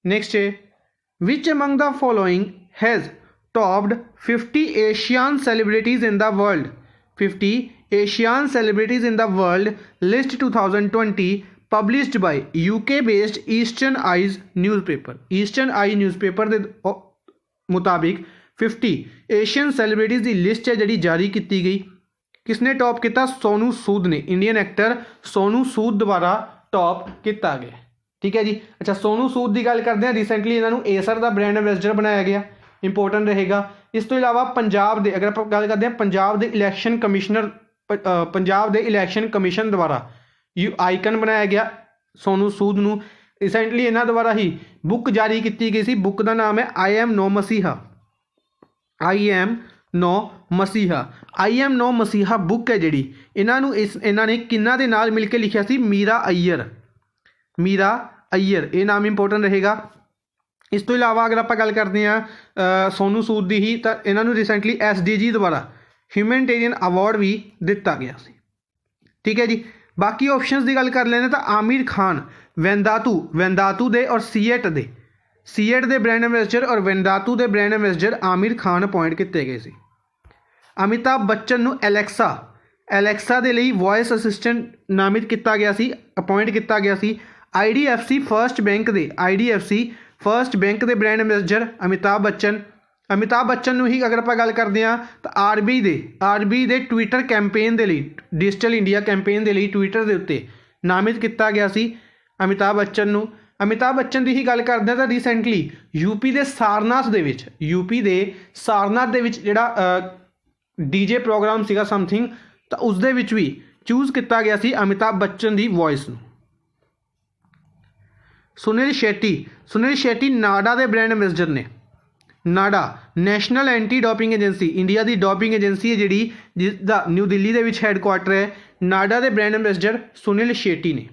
नेक्स्ट है which among the following has topped 50 Asian celebrities in the world. 50 Asian celebrities in the world list 2020 published by UK based eastern I newspaper. Eastern I newspaper के मुताबिक 50 एशियन सैलीब्रिटीज़ की list है जी जारी की गई। किसने top किया? सोनू सूद ने, इंडियन एक्टर सोनू सूद द्वारा टॉप किया गया। ठीक है जी। अच्छा, सोनू सूद की गल करते हैं, रिसेंटली इन्होंने एसर का ब्रांड एंबेसडर बनाया गया, इंपोर्टेंट रहेगा। इस तो इलावा पंजाब के, अगर आप गल करते हैं पंजाब के इलैक्शन कमिश्नर, पंजाब के इलैक्शन कमिशन द्वारा आइकन बनाया गया सोनू सूद नूं। रिसेंटली इन्हों द्वारा ही बुक जारी की गई सी, बुक का नाम है आई एम नो मसीहा, आई एम नो मसीहा। आई एम नो मसीहा बुक है जी, इन्होंने किन्ना दे नाल मिल के लिखिया सी? मीरा अय्यर, मीरा अय्यर, ये नाम इंपोर्टेंट रहेगा। इस तो इलावा अगर आप गल करते हैं सोनू सूद की ही, तो इन्होंने रिसेंटली SDG द्वारा ह्यूमैनिटेरियन अवार्ड भी दिता गया सी। ठीक है जी। बाकी ऑप्शंस की गल कर लेने तो आमिर खान वेंदातू दे और सीएट दे ब्रांड एंबेसडर और वेंदातू दे brand ambassador Aamir Khan appoint किए गए सी। अमिताभ बच्चन नूं एलेक्सा दे लई वॉइस असिस्टेंट नामित किया गया सी, अपॉइंट किया गया सी। IDFC फर्स्ट बैंक दे ब्रांड एंबेसडर अमिताभ बच्चन नूं ही अगर आप गल करते हैं तो RBI दे ट्विटर कैंपेन दे लई, डिजिटल इंडिया कैंपेन दे लई ट्विटर के उत्ते नामित किया गया सी अमिताभ बच्चन नूं। अमिताभ बच्चन की ही गल करते हैं तो रिसेंटली यूपी के सारनाथ दे विच जिहड़ा DJ प्रोग्राम सीगा समथिंग, तो उस दे विच भी चूज़ किया गया सी अमिताभ बच्चन की वॉइस नूं। सुनील शेट्टी नाडा के ब्रांड एंबेसडर ने। NADA national anti doping agency, India की डोपिंग एजेंसी है जी, जिसका न्यू दिल्ली के हैडक्वार्टर है। नाडा के ब्रांड एंबेसडर सुनील शेट्टी ने।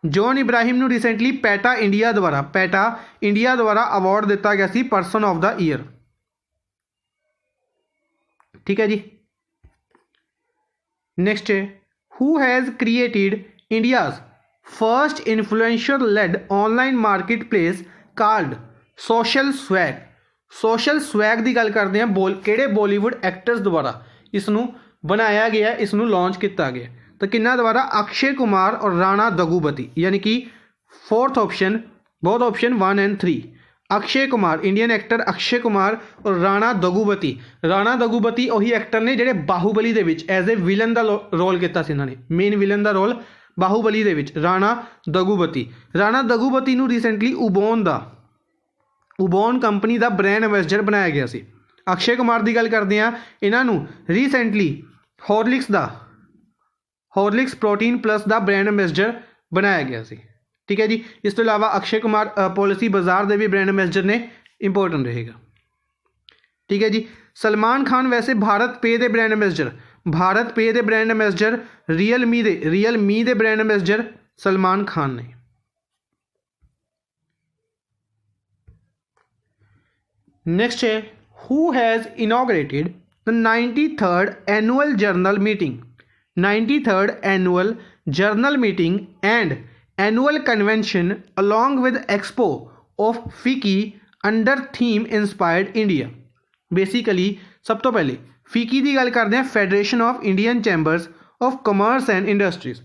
जॉन इब्राहिम नूं रिसेंटली पैटा इंडिया द्वारा अवार्ड दिता गया सी पर्सन ऑफ द ईयर। ठीक है जी। नेक्स्ट है, who has created India's first influencer led online marketplace called Social Swag की गल करते हैं, किहड़े बॉलीवुड एक्टर्स द्वारा इसनूं बनाया गया, इसनूं लॉन्च किया गया? तो किन्ना द्वारा? अक्षय कुमार और राणा दगुपति, यानी कि फोर्थ ऑप्शन, बोथ ऑप्शन 1 और 3। अक्षय कुमार, इंडियन एक्टर अक्षय कुमार और राणा दगुपति वही एक्टर ने जिहड़े बाहुबली दे विच एज ए विलन का रोल किया सी, इन्होंने मेन विलन का रोल बाहुबली दे विच। राणा दगुपति नूं रिसेंटली उबोन कंपनी का ब्रांड एंबेसडर बनाया गया सी। अक्षय कुमार की गल करते हैं, इन्हों रिसेंटली हॉर्लिक्स प्रोटीन प्लस का ब्रांड एंबेसडर बनाया गया सी। ठीक है जी। इस तो इलावा अक्षय कुमार पॉलिसी बाजार के भी ब्रांड एंबेसडर ने, इंपोर्टेंट रहेगा। ठीक है जी। सलमान खान वैसे भारत पे के ब्रांड एंबेसडर रियलमी के ब्रांड एंबेसडर सलमान खान ने। नेक्स्ट है, who has inaugurated the 93rd annual general meeting and annual convention along with expo of FICCI under theme inspired India. Basically सब तो पहले फिकी की गल करते हैं, federation of Indian chambers of commerce and industries.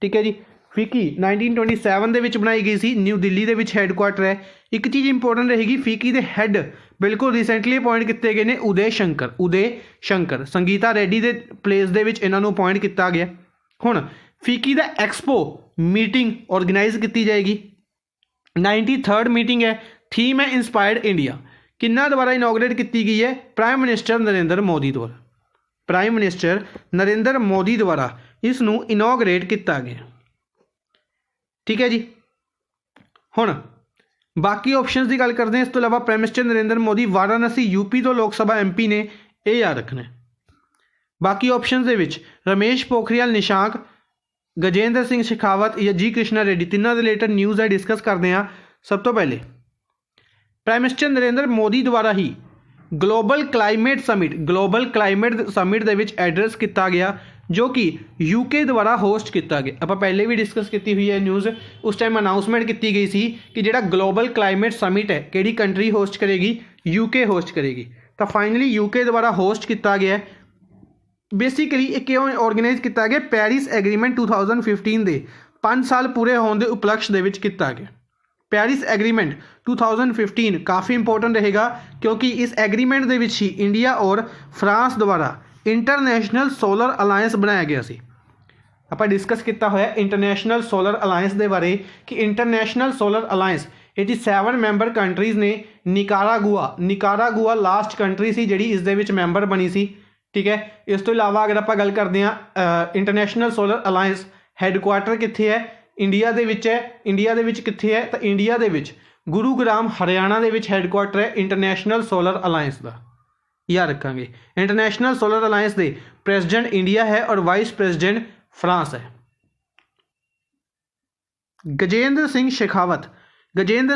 ठीक है जी। फिकी 1927 दे विच बनाई गई सी, न्यू दिल्ली के हैडक्वार्टर है। एक चीज़ इंपोर्टेंट रहेगी, फिकी के हैड बिल्कुल रिसेंटली अपॉइंट किए गए ने उदय शंकर, संगीता रेड्डी के प्लेस दे विच इन्हों अपॉइंट किया गया। हुण फिकी का एक्सपो मीटिंग ऑर्गेनाइज की जाएगी, 93rd मीटिंग है, थीम है इंस्पायर्ड इंडिया। किन्ना द्वारा इनॉग्रेट की गई है? प्राइम मिनिस्टर नरेंद्र मोदी द्वारा इसनूं इनॉग्रेट किया गया। ठीक है जी। हुण बाकी ऑप्शंस की गल करते हैं। इस तो इलावा prime minister Narendra Modi Varanasi UP तो लोक सभा MP ने, ये याद रखना है। बाकी ऑप्शंस दे विच रमेश पोखरियाल निशांक, गजेंद्र सिंह शेखावत या जी कृष्णा रेड्डी, तिन्हों के रिलेटेड न्यूज़ है, डिस्कस करते हैं। सब तो पहले प्राइम मिनिस्टर नरेंद्र मोदी द्वारा ही ग्लोबल क्लाइमेट समिट दे विच एड्रैस किया गया, जो कि UK द्वारा होस्ट किया गया। आप पहले भी डिस्कस की हुई है न्यूज़, उस टाइम अनाउंसमेंट की गई सी कि जिहड़ा ग्लोबल क्लाइमेट समिट है किहड़ी कंट्री होस्ट करेगी? UK होस्ट करेगी। तो फाइनली UK द्वारा होस्ट किया गया। बेसिकली ये क्यों ऑर्गेनाइज किया गया? पेरिस एग्रीमेंट 2015 के 5 साल पूरे होने के उपलक्ष्य दे विच किया गया। ਪੈਰਿਸ ਐਗਰੀਮੈਂਟ 2015 ਕਾफ़ी इंपॉर्टेंट रहेगा क्योंकि इस एग्रीमेंट ਦੇ ਵਿੱਚ ਹੀ इंडिया और फ्रांस द्वारा इंटरनेशनल सोलर अलायंस बनाया गया ਸੀ। ਆਪਾਂ डिस्कस किया होया इंटरनेशनल सोलर अलायंस के बारे कि इंटरनेशनल सोलर अलायंस ये 7 मैंबर कंट्रीज़ ने। निकारागुआ लास्ट कंट्री सी जिहड़ी इस दे विच मैंबर बनी सी, ठीक है। इस तो इलावा अगर आप गल करते हैं इंटरनेशनल सोलर अलायंस हैडकुआटर कित्थे है, इंडिया दे विच है। इंडिया दे विच कित्थे है तो इंडिया दे विच गुरुग्राम हरियाणा दे विच हैडकुआटर है इंटरनेशनल सोलर अलायंस का, याद रखांगे। इंटरनेशनल सोलर अलायंस के प्रेजिडेंट इंडिया है और वाइस प्रेजिडेंट फ्रांस है। गजेंद्र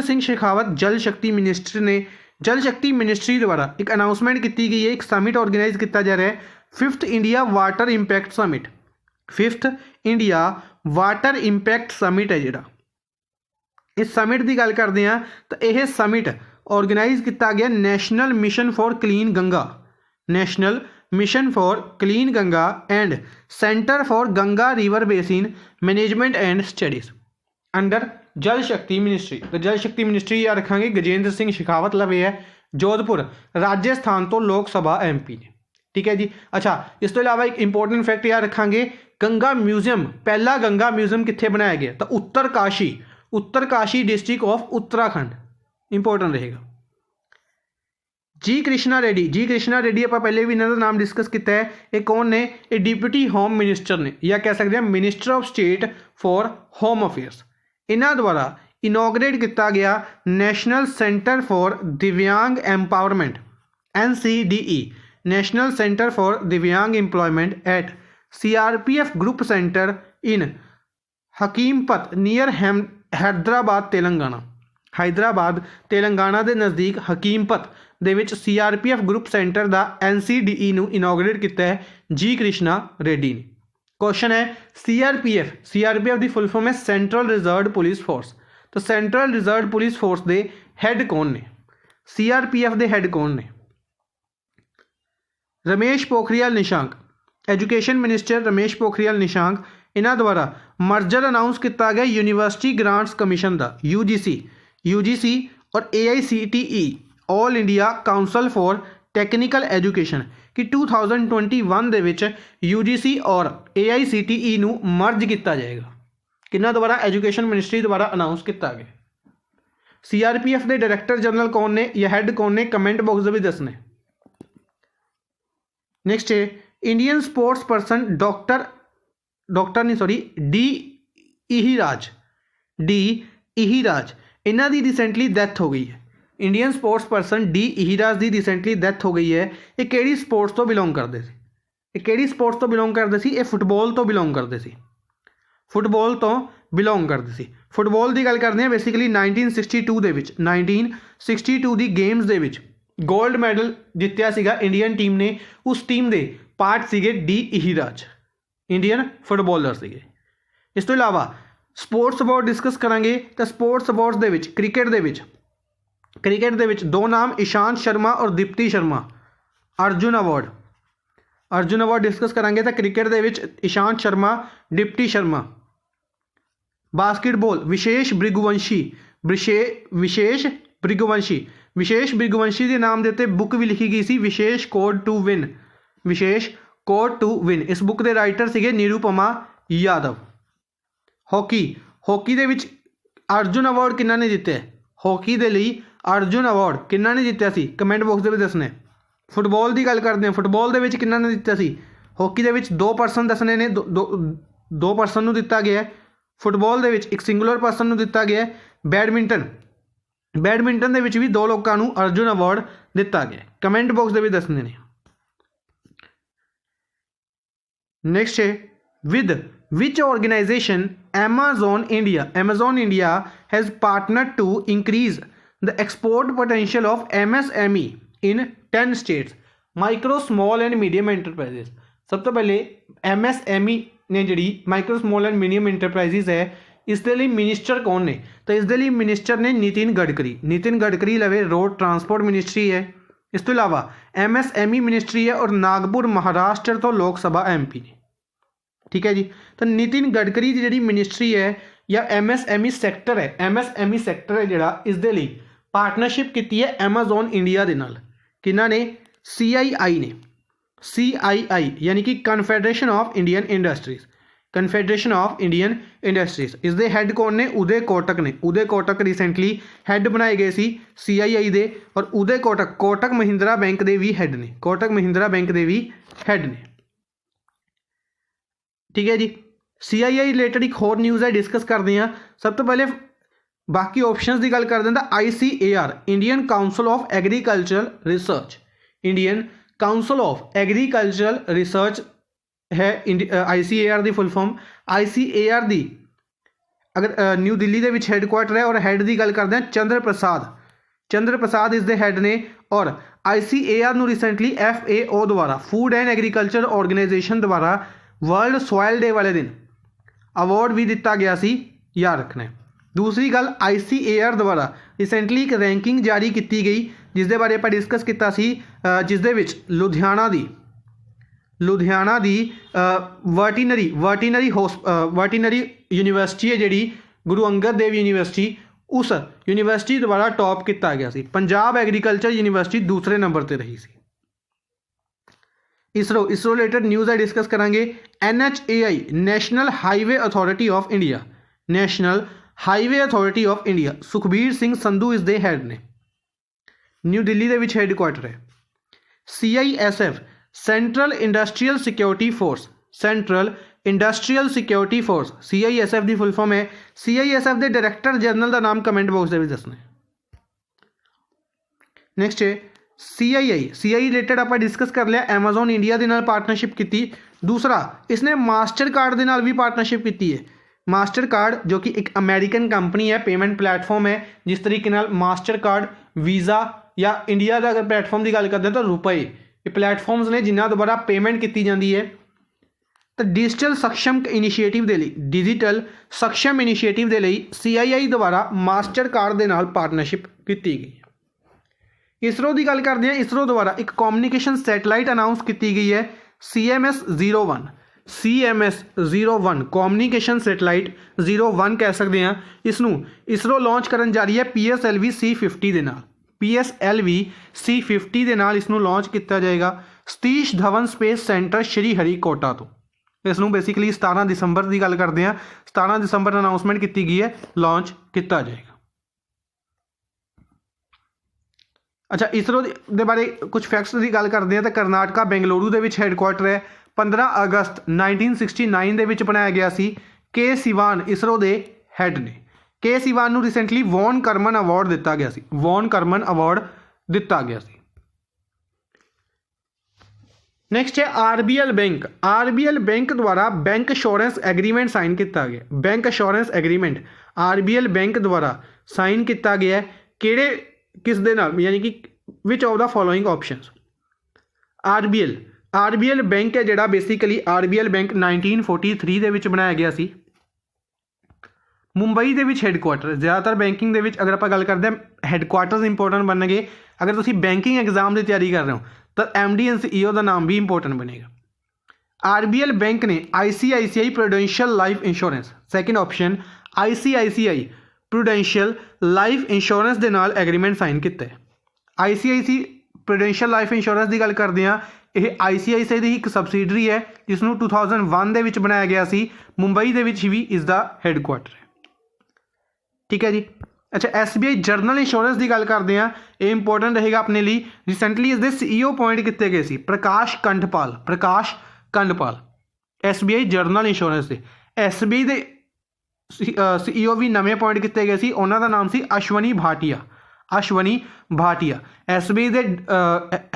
सिंह शेखावत जल शक्ति मिनिस्टर ने जल शक्ति मिनिस्ट्री द्वारा एक अनाउंसमेंट की गई है, एक समिट ऑर्गेनाइज किया जा रहा है 5th India water impact summit. 5th India water impact summit है जिहड़ा, इस समिट की गल करते हैं तो यह समिट ऑर्गेनाइज किया गया national mission for clean Ganga, national mission for clean Ganga and centre for Ganga river basin management and studies under जल शक्ति मिनिस्ट्री। तो जल शक्ति मिनिस्ट्री याद रखांगे गजेंद्र सिंह शेखावत लवे है, जोधपुर राजस्थान तो लोक सभा MP ने, ठीक है जी। अच्छा, इस तो इलावा एक इंपॉर्टेंट फैक्ट याद रखांगे, गंगा म्यूजियम, पहला गंगा म्यूजियम कित्थे बनाया गया तो Uttarkashi district of Uttarakhand, important रहेगा। जी कृष्णा रेड्डी आप पहले भी इन्हों का नाम डिस्कस किया है। ये कौन ने, ये डिप्टी होम मिनिस्टर ने या कह सकते हैं minister of state for home affairs. इन्हों द्वारा इनोग्रेट किया गया national centre for Divyang empowerment NCDE, national centre for Divyang employment at CRPF group centre in Hakimpet near Hyderabad Telangana के नज़दीक हकीमपत दे विच CRPF ग्रुप सेंटर का NCDE नूं इनोग्रेट किया है जी कृष्णा रेड्डी ने। क्वेश्चन है CRPF की फुल फॉर्म है सेंट्रल रिजर्व पुलिस फोर्स। तो सेंट्रल रिजर्व पुलिस फोर्स के हैड कौन ने, CRPF के हैड कौन ने? Ramesh Pokhriyal Nishank, education minister Ramesh Pokhriyal Nishank. इन्हों द्वारा मर्जर अनाउंस किया गया यूनिवर्सिटी ग्रांट्स कमीशन का UGC और AICTE all India council for technical education कि 2021 दे विच UGC और AICTE नूं मर्ज किया जाएगा। किन्ना द्वारा, एजुकेशन मिनिस्ट्री द्वारा अनाउंस किया गया। CRPF के डायरैक्टर जनरल कौन ने या हैड कौन ने, कमेंट बॉक्स में दसने। नेक्स्ट है इंडियन स्पोर्ट्स पर्सन डी इहीराज इन्हों की रिसेंटली डैथ हो गई है। इंडियन स्पोर्ट्स पर्सन डी इहीराज की रिसेंटली डैथ हो गई है। ये किहड़ी स्पोर्ट्स तो बिलोंग करते थे, ये किहड़ी स्पोर्ट्स तो बिलोंग करते सी, ये फुटबॉल तो बिलोंग करते सी, फुटबॉल तो बिलोंग करते सी। फुटबॉल की गल करते हैं बेसिकली 1962 दे विच 1962 की गेम्स दे विच गोल्ड मैडल जितया सीगा इंडियन टीम ने। उस टीम के पार्ट सीगे डी इहीराज, इंडियन फुटबॉलर सीगे। इस तो इलावा स्पोर्ट्स अवार्ड डिस्कस करांगे तो स्पोर्ट्स अवार्ड्स दे विच क्रिकेट दे विच दो नाम ईशांत शर्मा और दीप्ति शर्मा। अर्जुन अवार्ड डिस्कस करांगे तो क्रिकेट दे विच ईशांत शर्मा दीप्ति शर्मा। बास्केटबॉल विशेष भृगुवंशी के नाम देते बुक भी लिखी गई सी विशेष कोड टू विन। इस बुक के राइटर सीगे निरुपमा यादव। हॉकी दे विच अर्जुन अवार्ड किन्ना ने जिते, हॉकी के लिए अर्जुन अवार्ड किन्ना ने जितया सी, कमेंट बॉक्स में दसने। फुटबॉल की गल करते हैं, फुटबॉल के किन्ना ने जितया सी, हॉकी के 2 पर्सन दसने ने, दो पर्सन नूं दिता गया है। फुटबॉल के एक सिंगुलर पर्सन नूं दिता गया है। बैडमिंटन के भी 2 लोगों नूं अर्जुन अवार्ड दिता गया, कमेंट बॉक्स में दसने ने। नेक्स्ट है with which organisation Amazon India has partnered to increase the export potential of MSME in 10 states, micro small and medium enterprises. सब तो पहले MSME ने जी micro small and medium enterprises है, इसके लिए मिनिस्टर कौन ने, तो इसके लिए मिनिस्टर ने नितिन गडकरी लवे रोड ट्रांसपोर्ट मिनिस्ट्री है। इस तो इलावा MSME मिनिस्ट्री है और नागपुर महाराष्ट्र तो लोक सभा MP ने, ठीक है जी। तो नितिन गडकरी की जी मिनिस्ट्री है या MSME सैक्टर है, MSME सैक्टर है जिहड़ा इस दे लई पार्टनरशिप की है Amazon इंडिया दे नाल। किन्हां ने? CII ने, CII यानी कि confederation of Indian industries, confederation of Indian industries. इसके हैड कौन ने? उदय कोटक ने। उदय कोटक रिसेंटली हैड बनाए गए सी CII दे, और उदय कोटक कोटक महिंद्रा बैंक के भी हैड ने, कोटक महिंद्रा बैंक के भी हैड ने। ठीक है जी। CII रिलेटेड एक होर न्यूज़ है, डिस्कस करते हैं। सब तो पहले बाकी ऑप्शंस की गल कर दें। ICAR Indian council of agricultural research, Indian council of agricultural research है ICAR की फुल फॉर्म। ICAR दी अगर न्यू दिल्ली के हैडकुआटर है, और हैड की गल करते हैं चंद्र प्रसाद, चंद्र प्रसाद इस दे हैड ने। और ICAR नू रिसेंटली FAO द्वारा, फूड एंड एग्रीकल्चर ऑर्गेनाइजेशन द्वारा वर्ल्ड सॉयल डे वाले दिन अवार्ड भी दिता गया सी, याद रखना है। दूसरी गल, ICAR द्वारा रिसेंटली एक रैंकिंग जारी की गई जिसके बारे आप डिस्कस किया सी, जिस दे विच लुधियाना दी वर्टिनरी यूनिवर्सिटी है जिहड़ी गुरु अंगद देव यूनिवर्सिटी, उस यूनिवर्सिटी द्वारा टॉप किया गया सी। पंजाब एग्रीकल्चर यूनिवर्सिटी दूसरे नंबर पर रही सी। इसरो रिलेटेड न्यूज़ है डिस्कस करांगे। NHAI national highway authority of India, national highway authority of India, Sukhbir Singh Sandhu इस दे हैड ने। न्यू दिल्ली के हैडकुआटर है। CISF central industrial security force, central industrial security force, CISF की फुल फॉर्म है। CISF के director general का नाम कमेंट बॉक्स में दसना। नेक्स्ट है CII रिलेटेड आप डिस्कस कर लिया। Amazon इंडिया के नाल पार्टनरशिप की। दूसरा, इसने मास्टर कार्ड के नाल भी पार्टनरशिप की है। मास्टर कार्ड जो कि एक अमेरिकन कंपनी है, पेमेंट प्लेटफॉर्म है। जिस तरीके नाल मास्टर कार्ड, वीज़ा या इंडिया का अगर प्लेटफॉर्म की गल करते हैं तो रुपए, ये प्लेटफॉर्म्स ने जिन्होंने द्वारा पेमेंट की जाती है। तो डिजिटल सक्षम इनिशिएटिव के लिए, डिजिटल सक्षम इनिशिएटिव के लिए CII द्वारा मास्टर कार्ड के नाल पार्टनरशिप की गई है। इसरो की गल करते हैं। इसरो द्वारा एक कम्युनिकेशन सैटेलाइट अनाउंस की गई है, CMS-01, CMS-01 कम्युनिकेशन सैटेलाइट 01 कह सकते हैं। इसनू इसरो लॉन्च करन जा रही है PSLV C50 के नाल, PSLV C50 के नाल इसनू लॉन्च किया जाएगा सतीश धवन स्पेस सेंटर श्री हरिकोटा तो। इसनू बेसिकली 17 दिसंबर की गल करते हैं, 17 दिसंबर अनाउंसमेंट की गई है, लॉन्च किया जाएगा। अच्छा, इसरो के बारे कुछ फैक्ट्स की गल करते हैं तो कर्नाटका बेंगलुरु के हैडकुआटर है। 15 अगस्त 1969 के बनाया गया सी। K सिवान इसरो के हैड ने। K सिवान को रिसेंटली वॉन करमन अवार्ड दिता गया सी, वॉन करमन अवार्ड दिता गया सी। नेक्स्ट है RBL बैंक। RBL बैंक द्वारा बैंक अश्योरेंस एग्रीमेंट साइन किया गया। Bank assurance agreement RBL bank द्वारा साइन किया गया है। किहड़े किस दे नाल, यानी कि which of the following options. RBL bank है जिहड़ा बेसिकली RBL बैंक 1943 दे विच बनाया गया सी। मुंबई के हैडकुआटर, ज़्यादातर बैंकिंग के अगर आप गल करते हैं हैडकुआटर्स इंपोर्टेंट बनने। अगर तुम बैंकिंग एग्जाम की तैयारी कर रहे हो तो MD एंड CEO का नाम भी इंपोर्टेंट बनेगा। RBL बैंक ने ICICI prudential life insurance, second option ICICI prudential life insurance के नाल एग्रीमेंट साइन किया है। ICICI प्रूडेंशियल लाइफ इंश्योरेंस की गल करते हैं, यह ICICI की एक सबसिडरी है जिसनों 2001 के विच बनाया गया सी। मुंबई के विच भी इसका हैडकुआटर है। ठीक है जी। अच्छा, SBI जर्नल इंश्योरेंस की गल करते हैं, ये इंपोर्टेंट रहेगा अपने लिए। रिसेंटली इसके CEO अपॉइंट किए गए सी, प्रकाश कंडपाल SBI जर्नल इंश्योरेंस से। SBI के CEO भी नवे अपॉइंट किए गए सी, उन्हों का नाम सी अश्वनी भाटिया। SBI के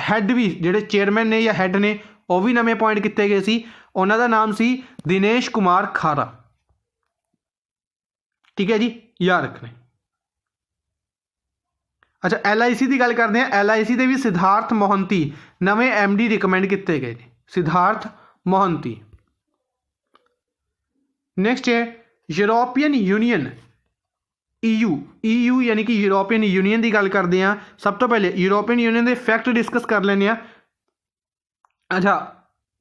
हैड भी जिहड़े चेयरमैन ने या हैड ने वो भी नवे अपॉइंट किए गए सी, उन्हों का नाम सी दिनेश कुमार खारा। ठीक है जी, याद रखना। अच्छा, LIC की गल करते हैं। LIC के भी सिद्धार्थ मोहंती नवे MD रिकमेंड किए गए, सिद्धार्थ मोहंती। नेक्स्ट है यूरोपियन यूनियन, EU यानी कि यूरोपियन यूनियन की गल करते हैं। सब तो पहले यूरोपियन यूनियन के फैक्ट डिस्कस कर लेने। अच्छा,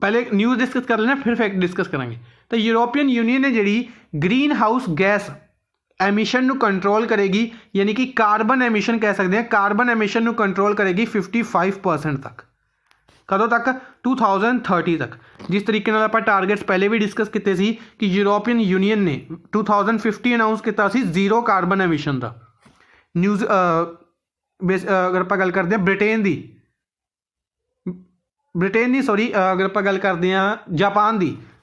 पहले न्यूज़ डिस्कस कर लेना फिर फैक्ट डिस्कस करेंगे। तो यूरोपियन यूनियन ने जी ग्रीन हाउस गैस ਐਮਿਸ਼ਨ ਨੂੰ ਕੰਟਰੋਲ ਕਰੇਗੀ, ਯਾਨੀ ਕਿ ਕਾਰਬਨ ਐਮਿਸ਼ਨ ਕਹਿ ਸਕਦੇ ਹਾਂ, ਕਾਰਬਨ ਐਮਿਸ਼ਨ ਨੂੰ ਕੰਟਰੋਲ ਕਰੇਗੀ 55% ਤੱਕ। ਕਦੋਂ ਤੱਕ? 2030 ਤੱਕ। ਜਿਸ ਤਰੀਕੇ ਨਾਲ ਆਪਾਂ ਟਾਰਗੇਟਸ ਪਹਿਲੇ ਵੀ ਡਿਸਕਸ ਕੀਤੇ ਸੀ ਕਿ ਯੂਰੋਪੀਅਨ ਯੂਨੀਅਨ ਨੇ 2050 ਅਨਾਊਂਸ ਕੀਤਾ ਸੀ ਜ਼ੀਰੋ ਕਾਰਬਨ ਐਮਿਸ਼ਨ ਦਾ। ਨਿਊਜ਼ ਅਗਰ ਆਪਾਂ ਗੱਲ ਕਰਦੇ ਹਾਂ ਬ੍ਰਿਟੇਨ ਦੀ ਅਗਰ ਆਪਾਂ ਗੱਲ ਕਰਦੇ ਹਾਂ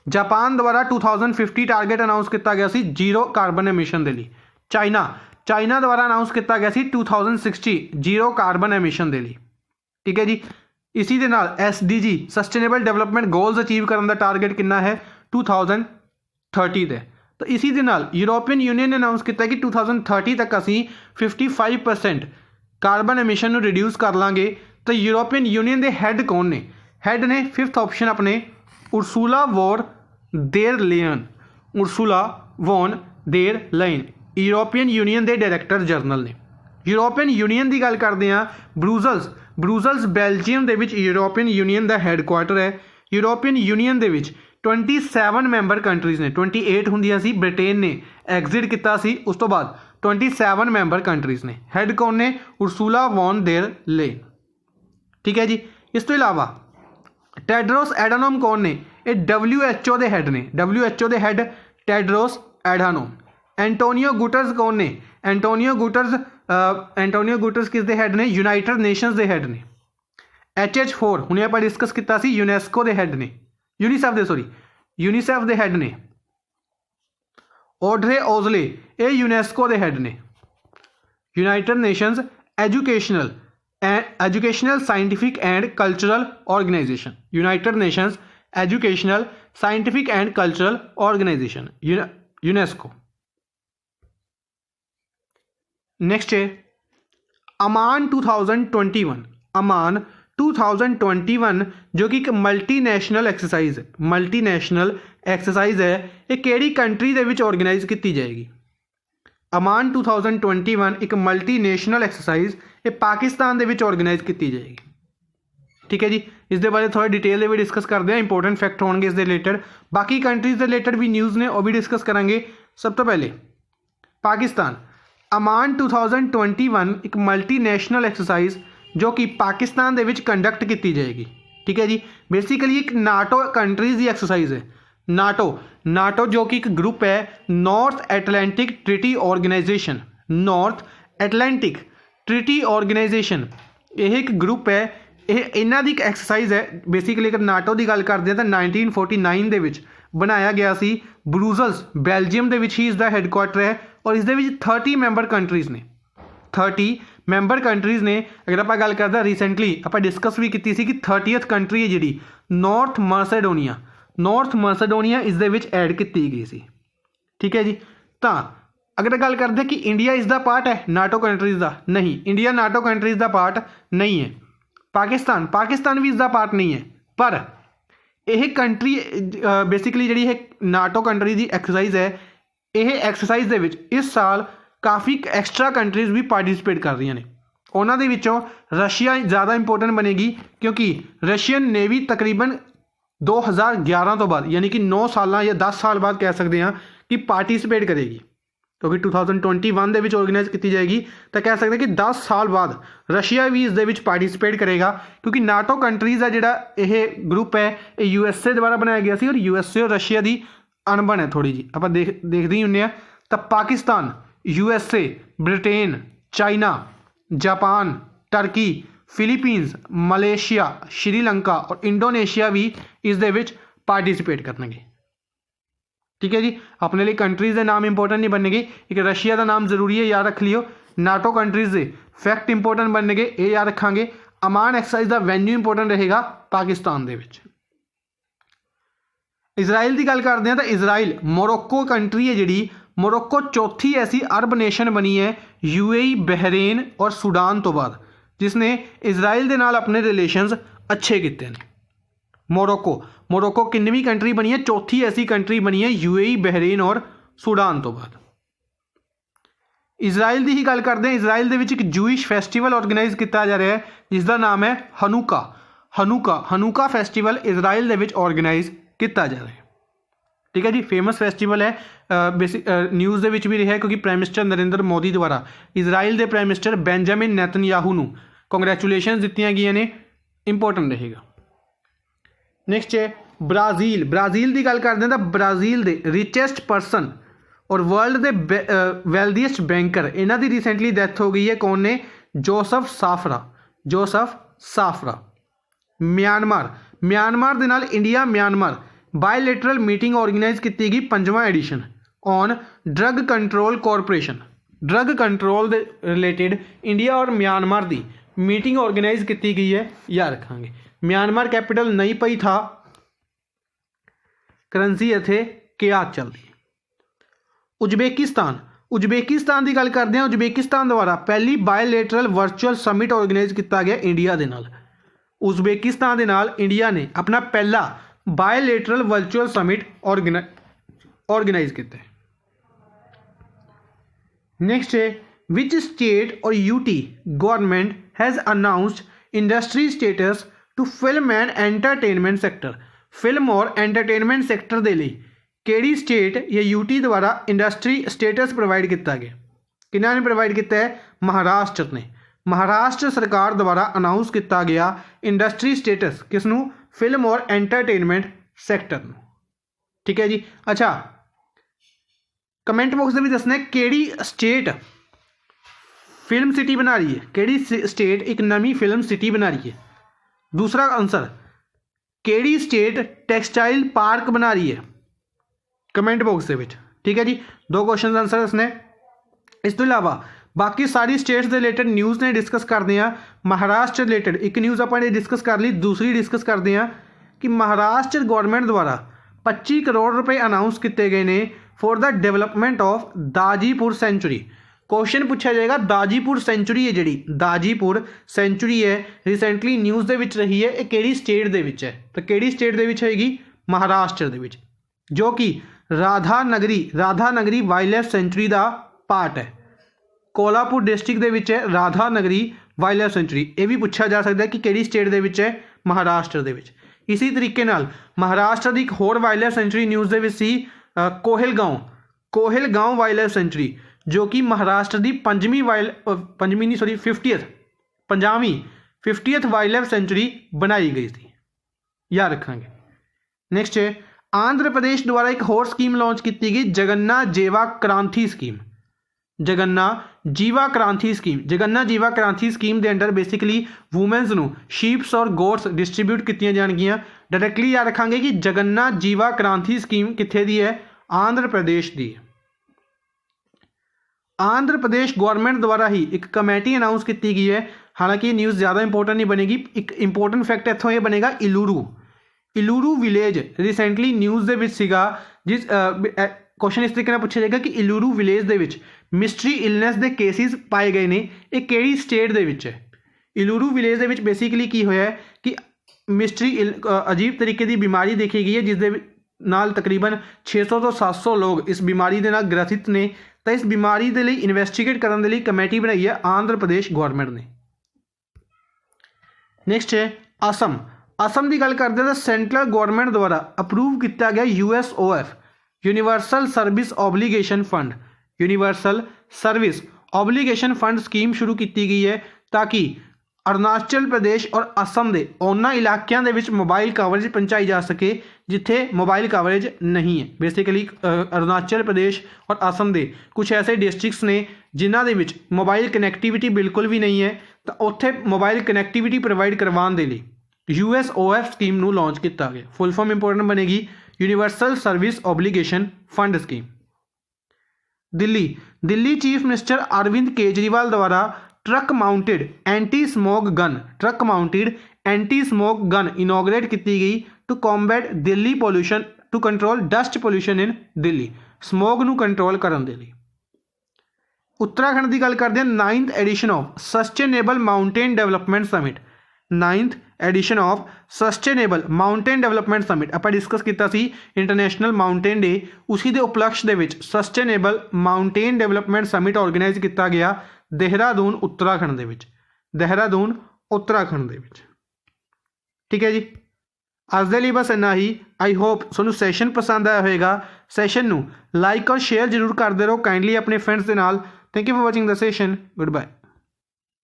ਜਾਪਾਨ ਦੁਆਰਾ 2050 ਟਾਰਗੇਟ ਅਨਾਊਂਸ ਕੀਤਾ ਗਿਆ ਸੀ ਜ਼ੀਰੋ ਕਾਰਬਨ ਐਮਿਸ਼ਨ ਦੇ ਲਈ। ਚਾਈਨਾ ਦੁਆਰਾ ਅਨਾਊਂਸ ਕੀਤਾ ਗਿਆ ਸੀ 2060 ਜ਼ੀਰੋ ਕਾਰਬਨ ਐਮਿਸ਼ਨ ਦੇ ਲਈ। ਠੀਕ ਹੈ ਜੀ। ਇसी ਦੇ ਨਾਲ SDG sustainable development goals achieve ਕਰਨ ਦਾ ਟਾਰਗੇਟ ਕਿੰਨਾ ਹੈ? 2030 ਦੇ। ਤਾਂ ਇसी ਦੇ ਨਾਲ ਯੂਰੋਪੀਅਨ ਯੂਨੀਅਨ ਨੇ ਅਨਾਊਂਸ ਕੀਤਾ ਕਿ 2030 ਤੱਕ ਅਸੀਂ 55% ਕਾਰਬਨ ਐਮਿਸ਼ਨ ਨੂੰ ਰਿਡਿਊਸ ਕਰ ਲਾਂਗੇ। ਤਾਂ ਯੂਰੋਪੀਅਨ ਯੂਨੀਅਨ ਦੇ ਹੈੱਡ ਕੌਣ ਨੇ? ਹੈੱਡ ਨੇ 5th ਆਪਸ਼ਨ ਆਪਣੇ ਉਰਸੂਲਾ ਵੋਨ ਦੇਰ ਲਾਇਨ ਯੂਰੋਪੀਅਨ ਯੂਨੀਅਨ ਦੇ ਡਾਇਰੈਕਟਰ ਜਨਰਲ ਨੇ। ਯੂਰੋਪੀਅਨ ਯੂਨੀਅਨ ਦੀ ਗੱਲ ਕਰਦੇ ਹਾਂ, ਬਰੂਜ਼ਲਸ ਬੈਲਜੀਅਮ ਦੇ ਵਿੱਚ ਯੂਰੋਪੀਅਨ ਯੂਨੀਅਨ ਦਾ ਹੈੱਡਕੁਆਰਟਰ ਹੈ। ਯੂਰੋਪੀਅਨ ਯੂਨੀਅਨ ਦੇ ਵਿੱਚ 27 ਮੈਂਬਰ ਕੰਟਰੀਜ਼ ਨੇ, 28 ਹੁੰਦੀਆਂ ਸੀ, ਬ੍ਰਿਟੇਨ ਨੇ ਐਗਜ਼ਿਟ ਕੀਤਾ ਸੀ, ਉਸ ਤੋਂ ਬਾਅਦ 27 ਮੈਂਬਰ ਕੰਟਰੀਜ਼ ਨੇ। ਹੈੱਡ ਕੌਣ ਨੇ? ਉਰਸੂਲਾ ਵੋਨ ਦੇਰ ਲਾਇਨ। ਠੀਕ ਹੈ ਜੀ। ਇਸ ਤੋਂ ਇਲਾਵਾ ਟੈਡਰੋਸ ਐਡਾਨੋਮ ਕੌਣ ਨੇ? ਇਹ WHO ਦੇ ਹੈੱਡ ਨੇ। WHO ਦੇ ਹੈੱਡ ਟੈਡਰੋਸ ਐਡਾਨੋਮ। ਐਂਟੋਨੀਓ ਗੁਟਰਸ ਕੌਣ ਨੇ? ਐਂਟੋਨੀਓ ਗੁਟਰਸ ਕਿਸ ਦੇ ਹੈੱਡ ਨੇ? ਯੂਨਾਈਟਿਡ ਨੇਸ਼ਨਸ ਦੇ ਹੈੱਡ ਨੇ। HH4 ਹੁਣੇ ਆਪਾਂ ਡਿਸਕਸ ਕੀਤਾ ਸੀ, ਯੂਨੈਸਕੋ ਦੇ ਹੈੱਡ ਨੇ, ਯੂਨੀਸੈਫ ਦੇ ਹੈੱਡ ਨੇ। ਔਡਰੇ ਔਜ਼ਲੇ ਇਹ ਯੂਨੈਸਕੋ ਦੇ ਹੈੱਡ ਨੇ। United nations educational scientific and cultural organisation, United nations educational scientific and cultural organisation, UNESCO. Next है अमान 2021। अमान 2021 जो कि एक मल्टीनेशनल एक्सरसाइज है, ये किहड़ी कंट्री दे विच ऑर्गेनाइज की जाएगी? अमान 2021 एक मल्टीनेशनल एक्सरसाइज ये पाकिस्तान दे विच ऑर्गेनाइज की जाएगी। ठीक है जी। इस दे बारे थोड़ा डिटेल भी डिस्कस करते हैं, इंपोर्टेंट फैक्ट होंगे इस रिलेटेड। बाकी कंट्रीज के रिलेटेड भी न्यूज़ ने वो भी डिस्कस करेंगे। सब तो पहले पाकिस्तान, अमान 2021 एक मल्टीनेशनल एक्सरसाइज जो कि पाकिस्तान दे विच कंडक्ट की जाएगी। ठीक है जी। बेसिकली एक नाटो कंट्रीज की एक्सरसाइज है। नाटो जो कि एक ग्रुप है, North Atlantic Treaty Organisation, North Atlantic Treaty Organisation यह एक ग्रुप है। ਇਹ ਇਹਨਾਂ ਦੀ ਇੱਕ ਐਕਸਰਸਾਈਜ਼ ਹੈ। ਬੇਸਿਕਲੀ ਅਗਰ ਨਾਟੋ ਦੀ ਗੱਲ ਕਰਦੇ ਹਾਂ ਤਾਂ 1949 ਦੇ ਵਿੱਚ ਬਣਾਇਆ ਗਿਆ ਸੀ। ਬਰੂਜ਼ਲਸ ਬੈਲਜੀਅਮ ਦੇ ਵਿੱਚ ਹੀ ਇਸ ਦਾ ਹੈੱਡਕੁਆਰਟਰ ਹੈ ਔਰ ਇਸ ਦੇ ਵਿੱਚ 30 ਮੈਂਬਰ ਕੰਟਰੀਜ਼ ਨੇ। 30 ਮੈਂਬਰ ਕੰਟਰੀਜ਼ ਨੇ। ਅਗਰ ਆਪਾਂ ਗੱਲ ਕਰਦੇ ਹਾਂ ਰੀਸੈਂਟਲੀ ਆਪਾਂ ਡਿਸਕਸ ਵੀ ਕੀਤੀ ਸੀ ਕਿ 30th ਕੰਟਰੀ ਹੈ ਜਿਹੜੀ ਨੌਰਥ ਮੈਸੇਡੋਨੀਆ ਇਸ ਦੇ ਵਿੱਚ ਐਡ ਕੀਤੀ ਗਈ ਸੀ। ਠੀਕ ਹੈ ਜੀ। ਤਾਂ ਅਗਰ ਗੱਲ ਕਰਦੇ ਕਿ ਇੰਡੀਆ ਇਸ ਦਾ ਪਾਰਟ ਹੈ ਨਾਟੋ ਕੰਟਰੀਜ਼ ਦਾ, ਨਹੀਂ, ਇੰਡੀਆ ਨਾਟੋ ਕੰਟਰੀਜ਼ ਦਾ ਪਾਰਟ ਨਹੀਂ ਹੈ। पाकिस्तान भी इसका पार्ट नहीं है, पर यह कंट्री बेसिकली जी नाटो कंट्री की एक्सरसाइज है। यह एक्सरसाइज दे विच इस साल काफ़ी एक्सट्रा कंट्रीज भी पार्टिसिपेट कर रही ने। उन्होंने विचों रशिया ज़्यादा इंपोर्टेंट बनेगी क्योंकि रशियन नेवी तकरीबन 2011 तो बाद यानी कि 9 साल या 10 साल बाद कह सकते हैं कि पार्टिसिपेट करेगी, क्योंकि 2021 ਦੇ ਵਿੱਚ ऑर्गेनाइज की जाएगी। तो कह सकते हैं कि 10 साल बाद रशिया भी इस दे विच पार्टिसिपेट करेगा क्योंकि नाटो कंट्रीज़ है जिहड़ा यह ग्रुप है ये USA द्वारा बनाया गया सी और USA और रशिया की अणबण है थोड़ी जी आप देखते ही होंगे। तो Pakistan, USA, Britain, China, Japan, Turkey, Philippines, Malaysia, Sri Lanka और इंडोनेशिया भी इस दे विच पार्टिसिपेट करेंगे। ठीक है जी। अपने लिए कंट्रीज़ के नाम इंपोर्टेंट नहीं बनेंगे। एक रशिया का नाम जरूरी है, याद रख लियो। नाटो कंट्रीज़ के फैक्ट इंपोर्टेंट बनेंगे, ये याद रखांगे। अमान एक्सरसाइज का वेन्यू इंपोर्टेंट रहेगा पाकिस्तान दे विच। इजराइल की गल करते हैं तो इजराइल मोरक्को कंट्री है जी। मोरक्को चौथी ऐसी अरब नेशन बनी है UAE, बहरेन और सूडान तो बाद जिसने इजराइल के नाल अपने रिलेशनस अच्छे किए हैं। मोरक्को किन्नवीं कंट्री बनी है? चौथी ऐसी कंट्री बनी है UAE, बहरेन और सूडान तो बाद। इजराइल की ही गल करते हैं। इजराइल के एक जूइश फैसटिवल ऑर्गेनाइज किया जा रहा है जिसका नाम है हनुका फैसटिवल इजराइल के ऑर्गेनाइज किया जा रहा है। ठीक है जी। फेमस फैसटिवल है, बेसिक न्यूज़ ਦੇ ਵਿੱਚ ਵੀ ਰਿਹਾ क्योंकि प्राइम मिनिस्टर नरेंद्र मोदी द्वारा इजराइल के प्राइम मिनिस्टर बेंजामिन नेतन्याहू ਨੂੰ ਕੰਗ੍ਰੈਚੁਲੇਸ਼ਨ ਦਿੱਤੀਆਂ ਗਈਆਂ ਨੇ, इंपोर्टेंट रहेगा। नैक्सट है ब्राज़ील। ब्राज़ील की गल करते हैं तो ब्राज़ील के रिचेस्ट परसन और वर्ल्ड के वैल्दीएस्ट बैंकर, इन्हों की रिसेंटली डैथ हो गई है। कौन ने? Joseph Safra. Joseph Safra. Myanmar. Myanmar के नाल India Myanmar bilateral meeting organise की गई 5वां edition on drug control corporation. Drug control दे रिलेटेड इंडिया और म्यांमार की मीटिंग ऑर्गेनाइज की गई है, याद रखांगे। म्यांमार कैपिटल नहीं पई था, करंसी इत्थे क्या चलती। उज्बेकिस्तान। उज्बेकिस्तान की गल करते हैं। उज्बेकिस्तान द्वारा पहली बायलैटरल वर्चुअल समिट ऑर्गेनाइज किया गया इंडिया के नाल। उज्बेकिस्तान के नाल इंडिया ने अपना पहला बायलैटरल वर्चुअल समिट ऑर्गेनाइज किया। नेक्स्ट है विच स्टेट और UT government has announced industry status to film and entertainment sector. Film और एंटरटेनमेंट सैक्टर के लिए केड़ी स्टेट या यूटी द्वारा इंडस्ट्री स्टेटस प्रोवाइड किया गया? किन्हों ने प्रोवाइड किया है? महाराष्ट्र ने। महाराष्ट्र सरकार द्वारा अनाउंस किया गया इंडस्ट्री स्टेटस किसनों? फिल्म और एंटरटेनमेंट सैक्टर। ठीक है जी। अच्छा, कमेंट बॉक्स में भी दसना केड़ी स्टेट फिल्म सिटी बना रही है, केड़ी स्टेट एक नवी फिल्म सिटी बना रही है। दूसरा आंसर, केड़ी स्टेट टैक्सटाइल पार्क बना रही है, कमेंट बॉक्स के विच। ठीक है जी, 2 क्वेश्चन आंसर दसने। इस तो इलावा बाकी सारी स्टेट्स के रिलेटेड न्यूज़ ने डिस्कस करते हैं। महाराष्ट्र रिलेटेड एक न्यूज़ अपने डिस्कस कर ली, दूसरी डिस्कस करते हैं कि महाराष्ट्र गवर्नमेंट द्वारा 25 करोड़ रुपए अनाउंस किए गए हैं for the development of Dajipur sanctuary. Question पूछा जाएगा दाजीपुर सेंचुरी है, जी दाजीपुर सेंचुरी है रिसेंटली न्यूज़ के विच रही है, एक केड़ी स्टेट के विच है? तो केड़ी स्टेट के विच होएगी? महाराष्ट्र के विच, जो कि राधानगरी वाइल्ड लाइफ सेंचुरी का पार्ट है। कोल्हापुर डिस्ट्रिक्ट के विच है राधानगरी वाइल्ड लाइफ सेंचुरी। ये भी पूछा जा सकता है कि केड़ी स्टेट के विच है? महाराष्ट्र के विच। इसी तरीके नाल महाराष्ट्र की एक होर वाइल्ड लाइफ सेंचुरी न्यूज़ के विच सी कोहलगांव वाइल्ड लाइफ सेंचुरी, जो कि महाराष्ट्र की 50वीं वाइल्ड लाइफ सेंचुरी बनाई गई थी, याद रखेंगे। नेक्स्ट है आंध्र प्रदेश द्वारा एक होर स्कीम लॉन्च की गई, जगन्नाथ जीवा क्रांति स्कीम। जगन्नाथ जीवा क्रांति स्कीम के अंडर बेसिकली वूमेन्स नू शीप्स और गोट्स डिस्ट्रीब्यूट की जाएगियां। डायरैक्टली याद रखांगे कि जगन्नाथ जीवा क्रांति स्कीम कित्थे दी है? आंध्र प्रदेश की। आंध्र प्रदेश गवर्नमेंट द्वारा ही एक कमेटी अनाउंस की गई है। हालांकि न्यूज़ ज़्यादा इंपोर्टेंट नहीं बनेगी, एक इंपोर्टेंट फैक्ट इत्थों ये बनेगा इलूरू विलेज रिसेंटली न्यूज़ दे विच सीगा, जिस क्वेश्चन इस तरीके पूछा जाएगा कि इलूरू विलेज दे विच मिस्ट्री इलनेस के केसिस पाए गए ने, ये केड़ी स्टेट दे विच है? इलूरू विलेज दे विच बेसिकली की होया है कि मिस्ट्री अजीब तरीके की बीमारी देखी गई है, जिस नाल तकरीबन 600 तो 700 लोग इस बीमारी के नाल ग्रसित ने। तो इस बीमारी के लिए इन्वेस्टिगेट करने के लिए कमेटी बनाई है आंध्र प्रदेश गवर्नमेंट ने। नेक्स्ट है असम की गल करते हैं तो सेंट्रल गवर्नमेंट द्वारा अप्रूव किया गया USOF universal service obligation fund. Universal service obligation fund scheme शुरू की गई है ताकि अरुणाचल प्रदेश और असम के उन्होंने इलाकों के मोबाइल कवरेज पहुँचाई जा सके जिथे मोबाइल कवरेज नहीं है। बेसिकली अरुणाचल प्रदेश और असम के कुछ ऐसे डिस्ट्रिक्ट्स ने जिन्हों के मोबाइल कनैक्टिविटी बिल्कुल भी नहीं है, तो उत्थे मोबाइल कनैक्टिविटी प्रोवाइड करवाने के लिए USOF स्कीम नू लॉन्च किया गया। फुल फॉर्म इंपोर्टेंट बनेगी universal service obligation fund scheme. Delhi chief minister Arvind Kejriwal द्वारा truck mounted anti smoke gun inaugurate की गई to combat Delhi pollution, to control dust pollution in Delhi, smoke नू कंट्रोल करने के लिए। उत्तराखंड की गल करते हैं 9th edition of sustainable mountain development summit. 9th edition of sustainable mountain development summit आप डिस्कस किया इंटरनेशनल माउंटेन डे, उसी के उपलक्ष्य के sustainable mountain development summit organise किया गया देहरादून उत्तराखंड के। ठीक है जी। ਅੱਜ ਦੇ ਲਈ ਬਸ ਇੰਨਾ ਹੀ। ਆਈ ਹੋਪ ਤੁਹਾਨੂੰ ਸੈਸ਼ਨ ਪਸੰਦ ਆਇਆ ਹੋਵੇਗਾ। ਸੈਸ਼ਨ ਨੂੰ ਲਾਈਕ ਔਰ ਸ਼ੇਅਰ ਜ਼ਰੂਰ ਕਰਦੇ ਰਹੋ ਕਾਈਂਡਲੀ ਆਪਣੇ ਫਰੈਂਡਸ ਦੇ ਨਾਲ। Thank you for watching the session. Good bye.